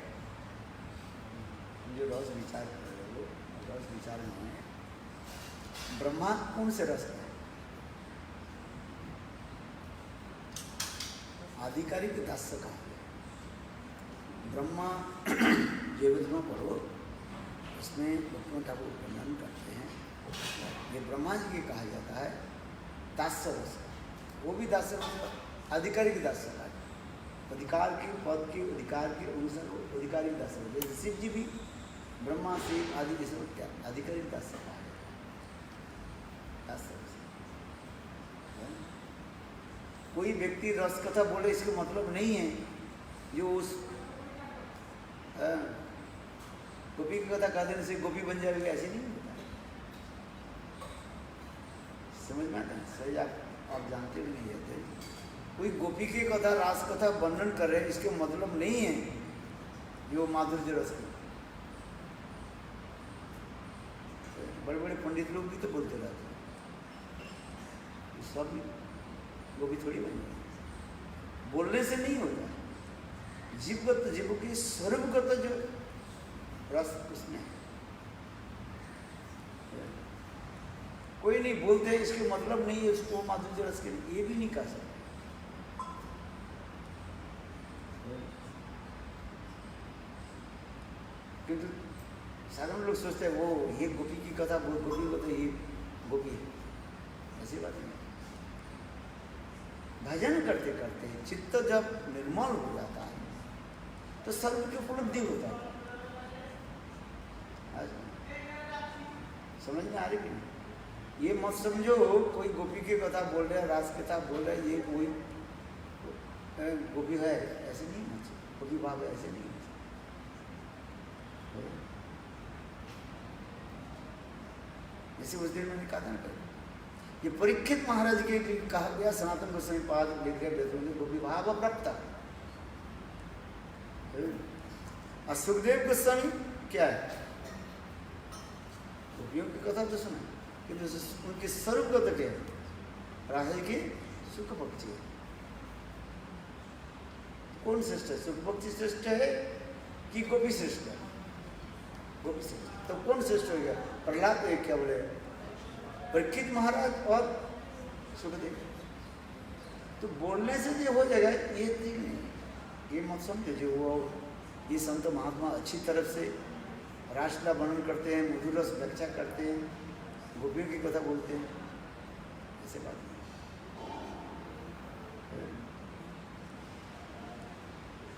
जो रोज विचार कर रहे हो, रोज विचार में ब्रह्मा कौन से रस है? आधिकारिक दास का ब्रह्मा जीवनमा पढ़ो, उसमें भक्तिनाथ ठाकुर वर्णन करते हैं। ये ब्रह्मा जी के कहा जाता है दास्य रस। वो भी दास्य आधिकारिक दास्य का अधिकार के पद के अधिकार के अनुसार अधिकारिक दास्य। जैसे शिव जी भी ब्रह्मा शिव आदि जैसे क्या आधिकारिक दास्य का है। कोई व्यक्ति रस कथा बोले इसका मतलब नहीं है जो उस गोपी की कथा कह देने से गोपी बन जाएगी, ऐसे नहीं होता। समझ में आता है? सही आप जानते भी नहीं जाते। कोई गोपी की कथा रास कथा वर्णन करे इसके मतलब नहीं है जो माधुर्य रस की। बड़े बड़े पंडित लोग भी तो बोलते रहते हैं, सब गोपी थोड़ी बन जाए। बोलने से नहीं होता, जीवगत जीव की स्वरूपगत जो रस उसमें कोई नहीं बोलते इसके मतलब नहीं है उसको माधुर्य रस के लिए, ये भी नहीं कह सकते। किंतु साधारण लोग सोचते हैं वो ये गोपी की कथा, वो गोपी को तो ये गोपी है, ऐसी बात नहीं। भजन करते करते चित्त जब निर्मल हो जाता है तो सर्व की उपलब्धि होता है। समझ में आ रही नहीं? ये मत समझो कोई गोपी की कथा बोल रहे हैं, रास कथा बोल रहे हैं, ये कोई गोपी है, ऐसे नहीं मत, गोपी भाव है, ऐसे नहीं। जैसे उस दिन मैंने कहा था ये परीक्षित महाराज के कहा गया, सनातन गोस्वामी पाद लिख गए वेदों में गोपी भाव प्राप्त। और सुखदेव गोस्वामी क्या है? गोपियों की कथा तो सुना, किंतु उनके स्वरूप का तो क्या है? राधे के सुख पक्षी है। कौन श्रेष्ठ है? सुख पक्षी श्रेष्ठ है कि गोपी श्रेष्ठ है? गोपी श्रेष्ठ। तो कौन श्रेष्ठ हो गया? प्रहलाद एक क्या बोले? परीक्षित महाराज और सुखदेव। तो बोलने से जो हो जाएगा ये ठीक नहीं, ये मत समझो। जो वो ये संत महात्मा अच्छी तरफ से रासलीला वर्णन करते हैं, मधुर रस व्याख्या करते हैं, गोपियों की कथा बोलते हैं, ऐसे बात नहीं।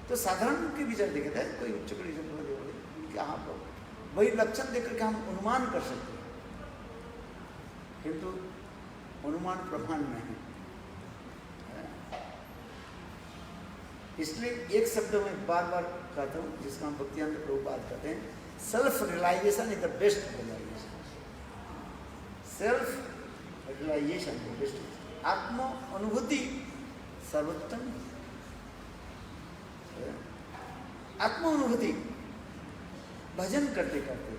तो साधारण के विचार देखे थे, कोई उच्च कोटि से बोले कि आप वही लक्षण देकर के हम अनुमान कर सकते हैं, किंतु अनुमान प्रमाण नहीं। इसलिए एक शब्द में बार बार कहता हूँ, जिसका हम भक्तिवेदांत प्रभुपाद कहते हैं, self realization is the best realization. Self realization is the best. आत्म अनुभूति सर्वोत्तम। आत्म अनुभूति भजन करते करते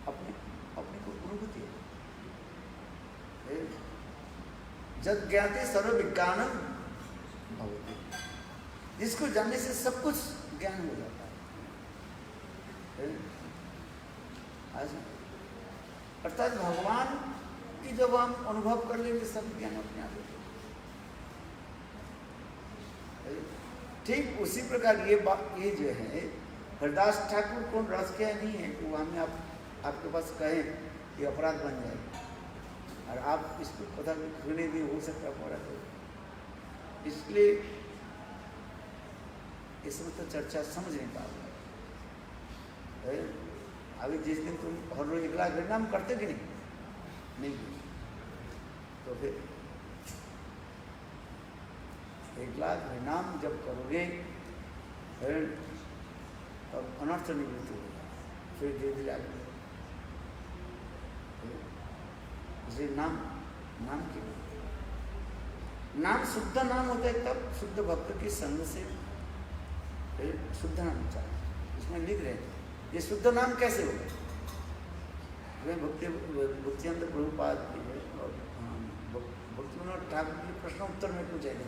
अपने अपने को अनुभूति है। जद ज्ञाते सर्व विज्ञानम भवति। जिसको जानने से सब कुछ ज्ञान हो जाता है। अर्थात भगवान की जब हम अनुभव कर लेंगे सब ज्ञान अपने आप होगा। ठीक उसी प्रकार ये जो है, हरदास ठाकुर कौन रस क्या नहीं है, वो हमें आपके पास कहें ये अपराध बन जाएगा, और आप इसको पता सुने भी हो सकता अपराध हो। इसलिए इसमें तो चर्चा समझ नहीं पाओगे। अभी जिस दिन तुम हर रोज 1 लाख हरिनाम करते कि नहीं? तो फिर 1 लाख हरिनाम जब करोगे तब अनर्थ निवृत्ति होगा, फिर धीरे धीरे आगे। इसलिए नाम क्यों? नाम शुद्ध नाम होता है तब शुद्ध भक्त की संग से शुद्ध नाम चाहिए। इसमें लिख रहे हैं ये शुद्ध नाम कैसे होगा? भक्तिवेदांत प्रभुपाद और भक्तिविनोद ठाकुर के प्रश्न उत्तर में पूछा गया,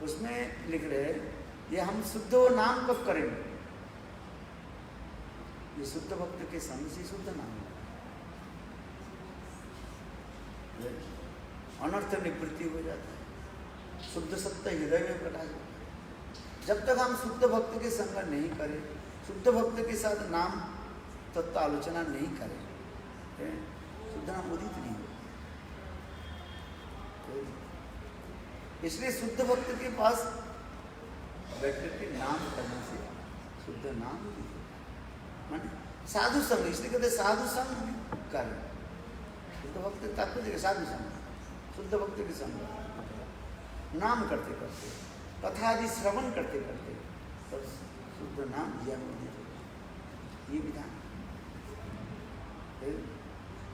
उसमें लिख रहे हैं ये हम शुद्ध नाम कब करेंगे? ये शुद्ध भक्त के संग से शुद्ध नाम है। अनर्थ निवृत्ति हो जाता है, शुद्ध सत्य हृदय में प्रकाश होता है। जब तक हम शुद्ध भक्त के संग नहीं करें, शुद्ध भक्त के साथ नाम तत्व आलोचना नहीं करें, शुद्ध नाम उदित नहीं हो। इसलिए शुद्ध भक्त के पास बैठकर के नाम करने से शुद्ध नाम माने साधु संग, इसलिए कहते साधु संग करें। शुद्ध भक्त तात्पर्य साधु संग, शुद्ध भक्त के संग नाम करते करते, कथा आदि श्रवण करते करते तब शुद्ध नाम ज्ञान उदित होगा। ये विधान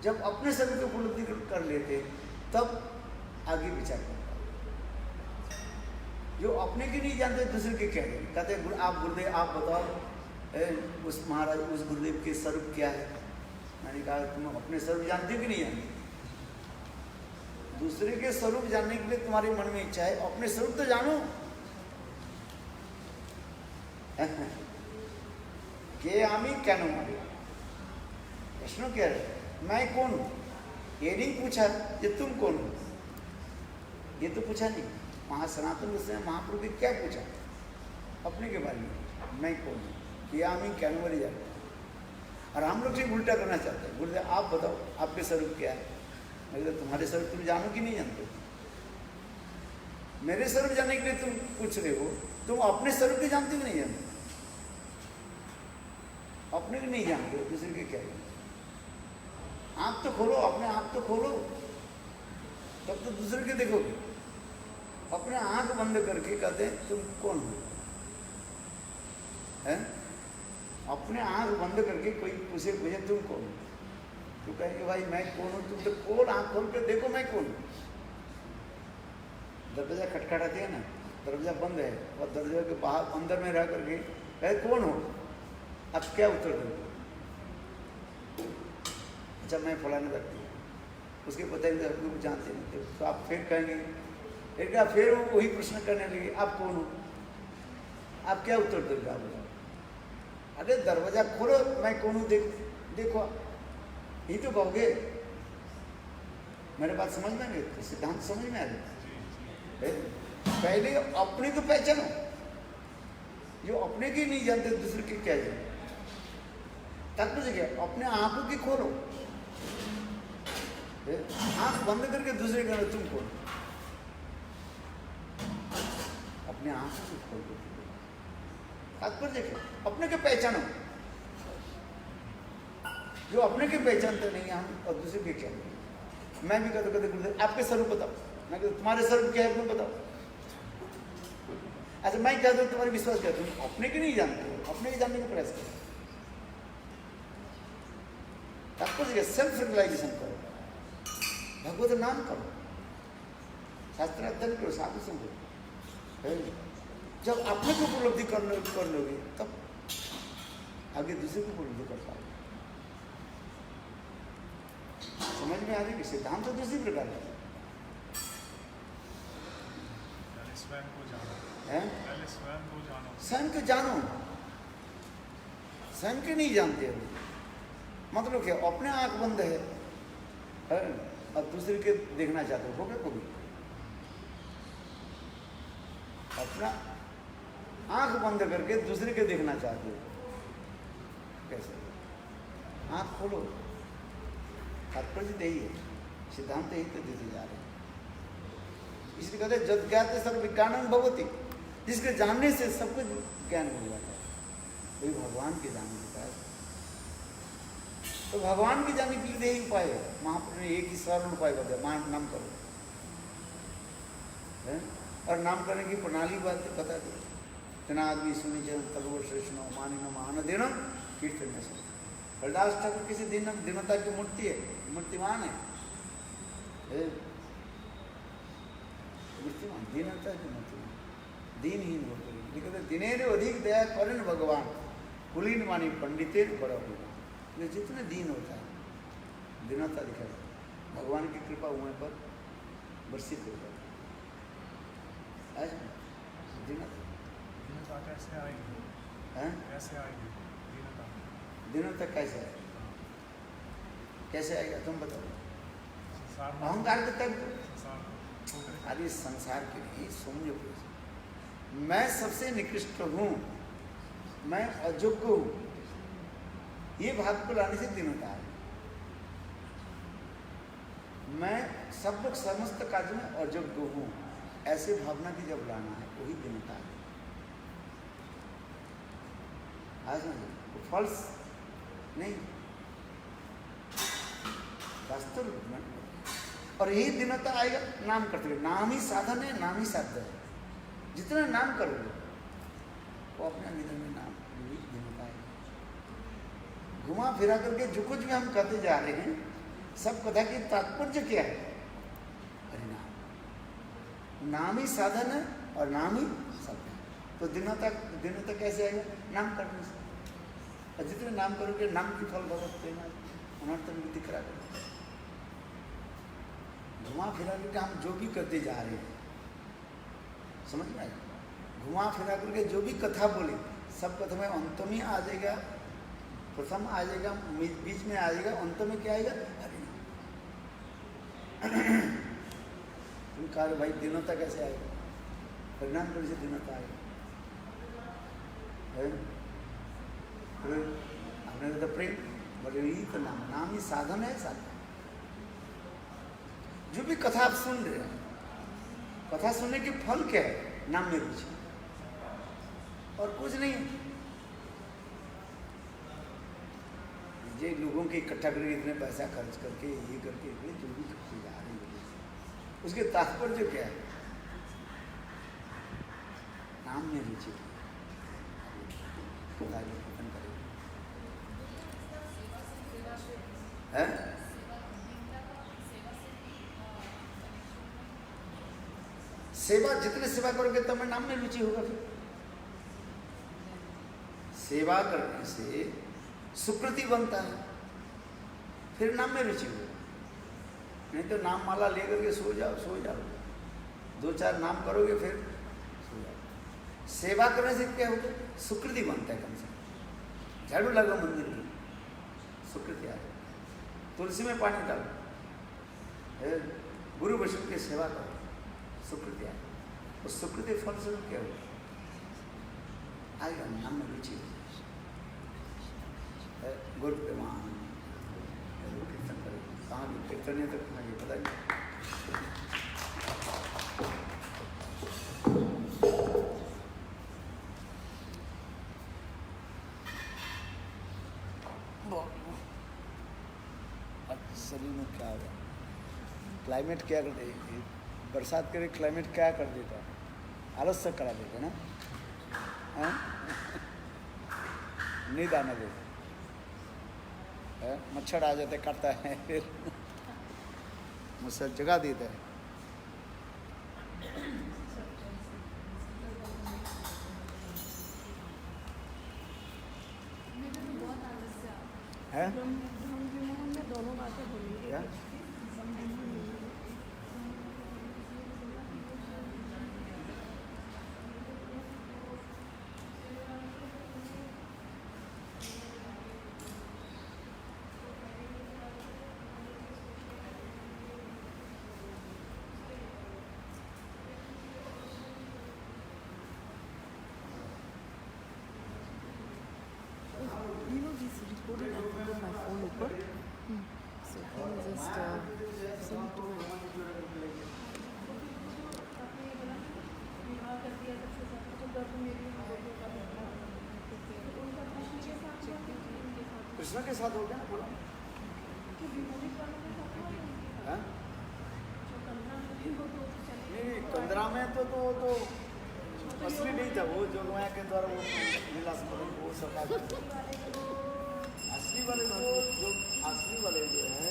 जब अपने सभी को उपलब्धि कर लेते तब आगे विचार करता। जो अपने की नहीं जानते दूसरे के क्या करें? कहते आप गुरुदेव आप बताओ उस महाराज उस गुरुदेव के स्वरूप क्या है? मैंने कहा तुम अपने स्वरूप जानते हो कि नहीं जानते? दूसरे के स्वरूप जानने के लिए तुम्हारे मन में इच्छा है, अपने स्वरूप तो जानो। के आमी क्या मारे प्रश्न क्या है? मैं कौन हूँ? ये नहीं पूछा ये तुम कौन हो, ये तो पूछा नहीं। महासनातन गोस्वामी महाप्रभु ने क्या पूछा अपने के बारे में? मैं कौन हूँ? ये आमी क्या मारे जाते। और हम लोग से उल्टा करना चाहते हैं, बोलते आप बताओ आपके स्वरूप क्या है? मैं तुम्हारे स्वरूप तुम जानो कि नहीं जानते? मेरे स्वरूप जानने के लिए तुम पूछ रहे हो, तुम अपने स्वरूप के जानते हो नहीं जानते? अपने को नहीं जानते हो, दूसरे के क्या जानते? आँख तो खोलो, अपने आँख तो खोलो, तब तो दूसरे के देखोगे। अपने आँख बंद करके कहते हैं तुम कौन हो? हैं? अपने आँख बंद करके कोई पूछे तुम कौन हो, तो कहेंगे भाई मैं कौन हूँ? तुम तो खोल, आँख खोल कर देखो मैं कौन हूँ। दरवाजा खटखटाते हैं ना, दरवाजा बंद है और दरवाजे के बाहर अंदर में रह करके कहे कौन हो, आप क्या उत्तर दोगे? अच्छा मैं फलाने व्यक्ति हूँ, उसके पता नहीं आपको जानते नहीं थे, तो आप फिर कहेंगे, फिर वो वही प्रश्न करने लगे, आप कौन हो, आप क्या उत्तर दोगे? आप बताओ। अरे दरवाजा खोलो, मैं कौन हूँ देखो, यही तो कहोगे। मेरे बात समझ में नहीं, तो सिद्धांत समझ में आ गया। पहले अपनी तो पहचानो, जो अपने की नहीं जानते दूसरे की क्या जानते। तात्पर्य क्या? अपने आंखों की खोलो, आंख बंद करके दूसरे का तुम खोलो, अपने आंखों को खोलो। तात्पर्य क्या? अपने के पहचानो, जो अपने के पहचानते नहीं हम और दूसरे के क्या। मैं भी कहते गुरुदेव आपके स्वरूप बताओ, मैं कहता तुम्हारे स्वरूप क्या है तुम बताओ। अच्छा मैं कहता हूँ तुम्हारे विश्वास करता हूँ, अपने के नहीं जानते हो, अपने के जानने का प्रयास करो। तात्पर्य सेल्फ रियलाइजेशन करो, भगवत नाम करो, शास्त्र अध्ययन करो, साधु संग। जब अपने को उपलब्धि कर लोगे तब आगे दूसरे को उपलब्धि कर पाओगे। समझ में आ रही है? सिद्धांत तो दूसरी प्रकार का स्वयं को जानो, है, स्वयं को जानो, स्वयं को जानो, स्वयं के नहीं जानते हो। मतलब क्या? अपने आंख बंद है और दूसरे के देखना चाहते हो क्या कभी? अपना आंख बंद करके दूसरे के देखना चाहते हो कैसे? आंख खोलो। तात्पर्य यही है, सिद्धांत यही तो देते जा रहे हैं। इसलिए कहते हैं जद ज्ञाते सर्व विज्ञानम भवति, जिसके जानने से सब कुछ ज्ञान हो जाता है। वही भगवान के जानने का है। तो भगवान के जानने के लिए यही उपाय है। महापुरुष ने एक ही सरल उपाय बताया, नाम करो है? और नाम करने की प्रणाली बात बता दी। तना आदमी सुनी जन तलवर श्रेष्ठनो मानी न मान देना कीर्तन में सुन। हरदास ठाकुर किसी दीनता की मूर्ति है, मूर्तिमान है, मूर्तिमान, दीनता की मूर्तिमान, दीनहीन होकर कहते दिनेर अधिक दया करें भगवान, कुलीन मानी पंडिते बड़ा होगा। ये जितने दीन होता है दीनता दिखाए, भगवान की कृपा हुए पर वर्षित हो जाता है। दीनता कैसे आएगी? कैसे आएगी दीनता? दीनता कैसे आएगी? कैसे आएगा तुम बताओ? अहंकार के तक अरे संसार के लिए समझो, मैं सबसे निकृष्ट हूँ, मैं अयोग्य हूँ, ये भाव को लाने से दीनता है। मैं सब लोग समस्त कार्य में अयोग्य हूँ, ऐसे भावना की जब लाना है वही दीनता है। आज नहीं फॉल्स नहीं, वास्तव में। और यही दीनता आएगा नाम करते हुए। नाम ही साधन है, नाम ही साध्य है। जितना नाम करोगे वो अपने अंदर में नाम यही दीनता है। घुमा फिरा करके जो कुछ भी हम कहते जा रहे हैं सब कथा की तात्पर्य क्या है? हरिनाम। नाम ही साधन है और नाम ही सत्य है। तो दीनता कैसे आएगा? नाम करने से। और जितने नाम करोगे नाम की फल भगवत देना अनर्थ निवृत्ति करा करोगे। घुमा फिरा करके हम जो भी करते जा रहे हैं समझ में आएगा? घुमा फिरा करके जो भी कथा बोले सब कथा में अंत में आ जाएगा, प्रथम आ जाएगा, बीच में आ जाएगा, अंत में क्या आएगा? हरिनाम। तुम कहा भाई दीनता कैसे आएगा? हरिनाम करने से दीनता आएगा। हमने तो प्रेम बोले यही तो नाम ही साधन है। साधन जो भी कथा आप सुन रहे हैं, कथा सुनने के फल क्या है? नाम में रुचि और कुछ नहीं। ये लोगों के इकट्ठा करके इतने पैसा खर्च करके ये करके इतने जो भी करते जा रहे हैं उसके तात्पर्य क्या है? नाम में रुचि है। सेवा जितने सेवा करोगे तब नाम में रुचि होगा। फिर सेवा करने से सुकृति बनता है, फिर नाम में रुचि होगा। नहीं तो नाम माला ले करके सो जाओ, 2-4 नाम करोगे फिर सो जाओ। सेवा करने से क्या होता है? सुकृति बनता है। कम से कम झाड़ू लगाओ मंदिर में, सुकृति आ जाए। तुलसी में पानी डालो, गुरु वैष्णव की सेवा करो, सुकृति आए। उस सुकृति फल से क्या होगा? आएगा नाम में रुचि। गुरु प्रमाण कीर्तन करें, कहाँ भी कीर्तन है तो कहाँ ये पता नहीं। शरीर में क्या होगा? क्लाइमेट क्या कर देगी? बरसात करे क्लाइमेट क्या कर देता है? आलस्य करा देगा ना, नींद आने देता, मच्छर आ जाते काटता है, फिर मच्छर जगा देता है। है दोनों बातें बोली क्या? You know, this recording I put on my phone ऊपर, so can you just send it to me? Krishna के साथ हो गया ना बोला? हाँ? नहीं, 15 में तो असली नहीं था वो, जो माया के द्वारा वो विलास वो सब असली वाले जो है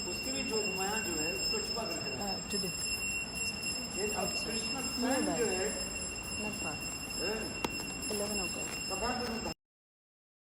उसकी भी जो माया जो है उसको छुपा करके Today. कृष्ण स्वयं जो है Not far. 11 o'clock. सकाल में